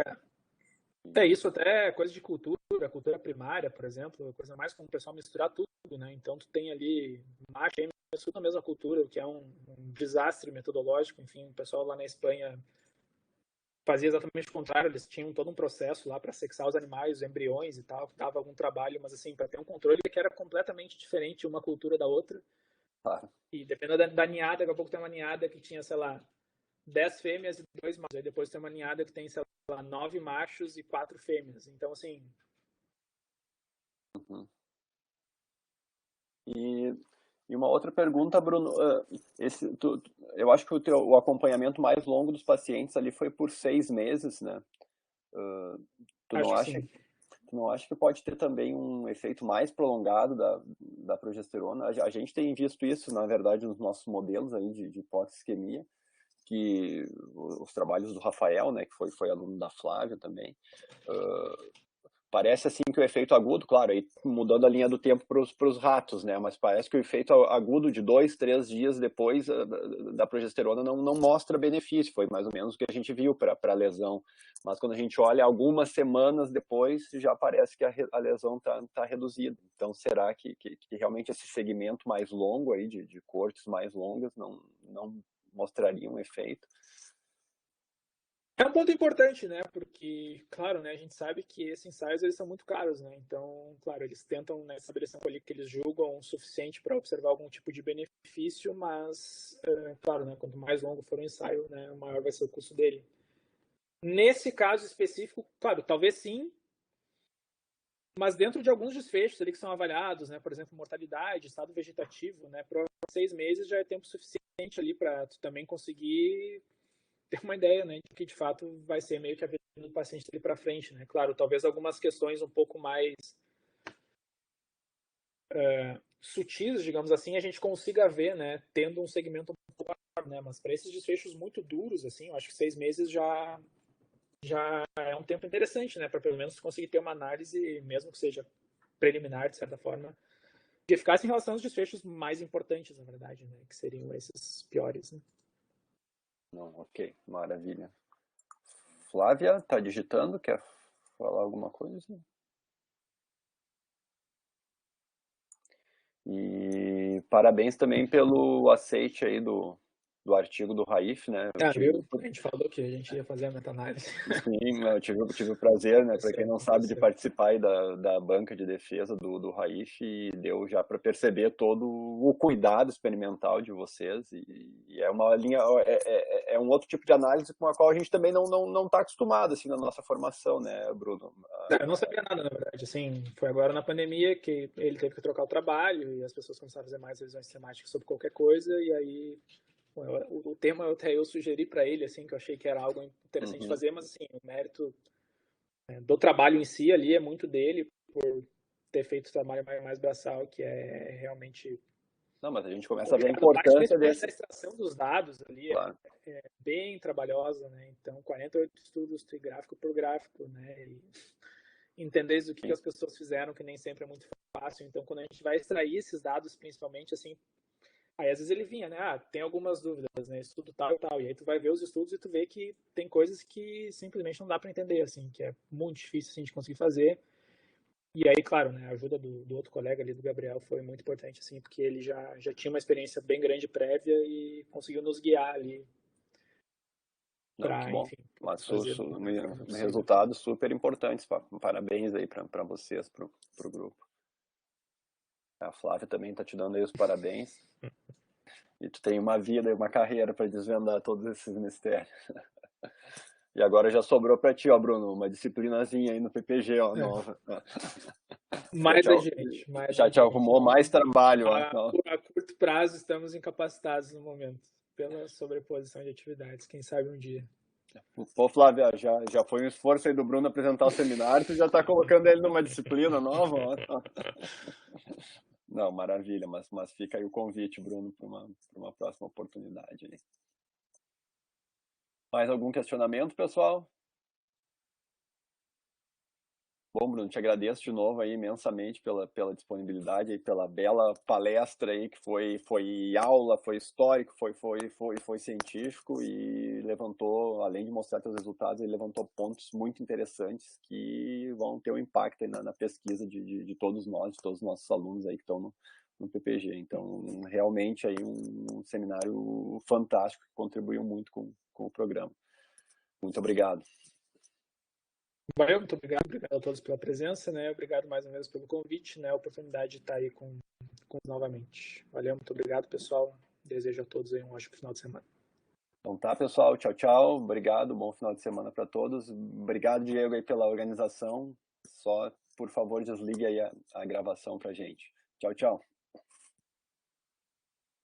Isso até é coisa de cultura primária, por exemplo, coisa mais como o pessoal misturar tudo, né? Então, tu tem ali macho e tudo na mesma cultura, o que é um desastre metodológico. Enfim, o pessoal lá na Espanha fazia exatamente o contrário, eles tinham todo um processo lá para sexar os animais, os embriões e tal, que dava algum trabalho, mas assim, para ter um controle que era completamente diferente uma cultura da outra. Claro. E dependendo da ninhada, daqui a pouco tem uma ninhada que tinha, sei lá, 10 fêmeas e 2 machos. Aí depois tem uma ninhada que tem, sei lá, 9 machos e 4 fêmeas. Então, assim... Uhum. E E uma outra pergunta, Bruno, eu acho que o acompanhamento mais longo dos pacientes ali foi por 6 meses, né? Tu não Acho que acha, sim. tu não acha que pode ter também um efeito mais prolongado da progesterona? A gente tem visto isso, na verdade, nos nossos modelos aí de hipoxisquemia, que os trabalhos do Rafael, né, que foi aluno da Flávia também, parece assim que o efeito agudo, claro, aí mudando a linha do tempo para os ratos, né? Mas parece que o efeito agudo de 2, 3 dias depois da progesterona não mostra benefício. Foi mais ou menos o que a gente viu para a lesão. Mas quando a gente olha algumas semanas depois, já parece que a lesão tá reduzida. Então, será que realmente esse segmento mais longo aí de cortes mais longas não mostraria um efeito? É um ponto importante, né? Porque, claro, né, a gente sabe que esses ensaios eles são muito caros, né? Então, claro, eles tentam, né, estabelecer um ali que eles julgam o suficiente para observar algum tipo de benefício, mas, claro, né, quanto mais longo for o ensaio, né, maior vai ser o custo dele. Nesse caso específico, claro, talvez sim, mas dentro de alguns desfechos ali que são avaliados, né, por exemplo, mortalidade, estado vegetativo, né, para 6 meses já é tempo suficiente ali para tu também conseguir ter uma ideia, né, de que de fato vai ser meio que a vida do paciente ali para frente, né? Claro, talvez algumas questões um pouco mais sutis, digamos assim, a gente consiga ver, né, tendo um segmento um pouco maior, né? Mas para esses desfechos muito duros, assim, eu acho que 6 meses já é um tempo interessante, né, para pelo menos conseguir ter uma análise, mesmo que seja preliminar, de certa forma, de eficácia em relação aos desfechos mais importantes, na verdade, né, que seriam esses piores, né? Não, ok, maravilha. Flávia, tá digitando? Quer falar alguma coisa? E parabéns também pelo aceite aí do artigo do Raif, né? Viu? A gente falou que a gente ia fazer a meta-análise. Sim, eu tive o prazer, né? Para quem não sabe, de Aconteceu. participar aí da banca de defesa do Raif, e deu já para perceber todo o cuidado experimental de vocês, e é uma linha, é um outro tipo de análise com a qual a gente também não está acostumado assim na nossa formação, né, Bruno? Eu não sabia nada, na verdade. Assim, foi agora na pandemia que ele teve que trocar o trabalho e as pessoas começaram a fazer mais revisões temáticas sobre qualquer coisa. E aí, bom, o tema até eu sugeri para ele, assim, que eu achei que era algo interessante de fazer, mas assim, o mérito do trabalho em si ali é muito dele por ter feito o trabalho mais braçal, que é realmente Não, mas a gente muito começa a ver a complicado. A parte importância principalmente da desse. extração dos dados ali Claro. é bem trabalhosa, né? Então, 48 estudos gráfico por gráfico, né? E entender o que as pessoas fizeram, que nem sempre é muito fácil. Então, quando a gente vai extrair esses dados, principalmente, assim, aí às vezes ele vinha, né? Ah, tem algumas dúvidas, né? Estudo tal e tal. E aí tu vai ver os estudos e tu vê que tem coisas que simplesmente não dá para entender, assim, que é muito difícil assim, de conseguir fazer. E aí, claro, né, a ajuda do outro colega ali, do Gabriel, foi muito importante, assim, porque ele já tinha uma experiência bem grande prévia e conseguiu nos guiar ali Não, que para, bom. enfim, Mas fazer da melhor forma possível. resultados super importantes. Parabéns aí para vocês, pro grupo. A Flávia também está te dando aí os parabéns. E tu tem uma vida e uma carreira para desvendar todos esses mistérios. E agora já sobrou para ti, ó, Bruno, uma disciplinazinha aí no PPG, ó, nova. Mais adiante, Já te arrumou mais trabalho, ó. A curto prazo estamos incapacitados no momento, pela sobreposição de atividades, quem sabe um dia. Pô, Flávia, já foi um esforço aí do Bruno apresentar o seminário, tu já está colocando ele numa disciplina nova, ó. Não, maravilha, mas fica aí o convite, Bruno, para uma próxima oportunidade aí. Mais algum questionamento, pessoal? Bom, Bruno, te agradeço de novo aí imensamente pela disponibilidade e pela bela palestra aí, que foi aula, foi histórico, foi científico, e levantou, além de mostrar seus resultados, ele levantou pontos muito interessantes que vão ter um impacto aí na pesquisa de todos nós, de todos os nossos alunos aí que estão no PPG. Então, realmente aí um seminário fantástico que contribuiu muito com o programa. Muito obrigado. Valeu, muito obrigado a todos pela presença, né? Obrigado mais uma vez pelo convite, né? A oportunidade de estar aí com novamente. Valeu, muito obrigado, pessoal. Desejo a todos aí um ótimo final de semana. Então tá, pessoal. Tchau, tchau. Obrigado. Bom final de semana para todos. Obrigado, Diego, aí pela organização. Só, por favor, desligue aí a gravação pra gente. Tchau, tchau.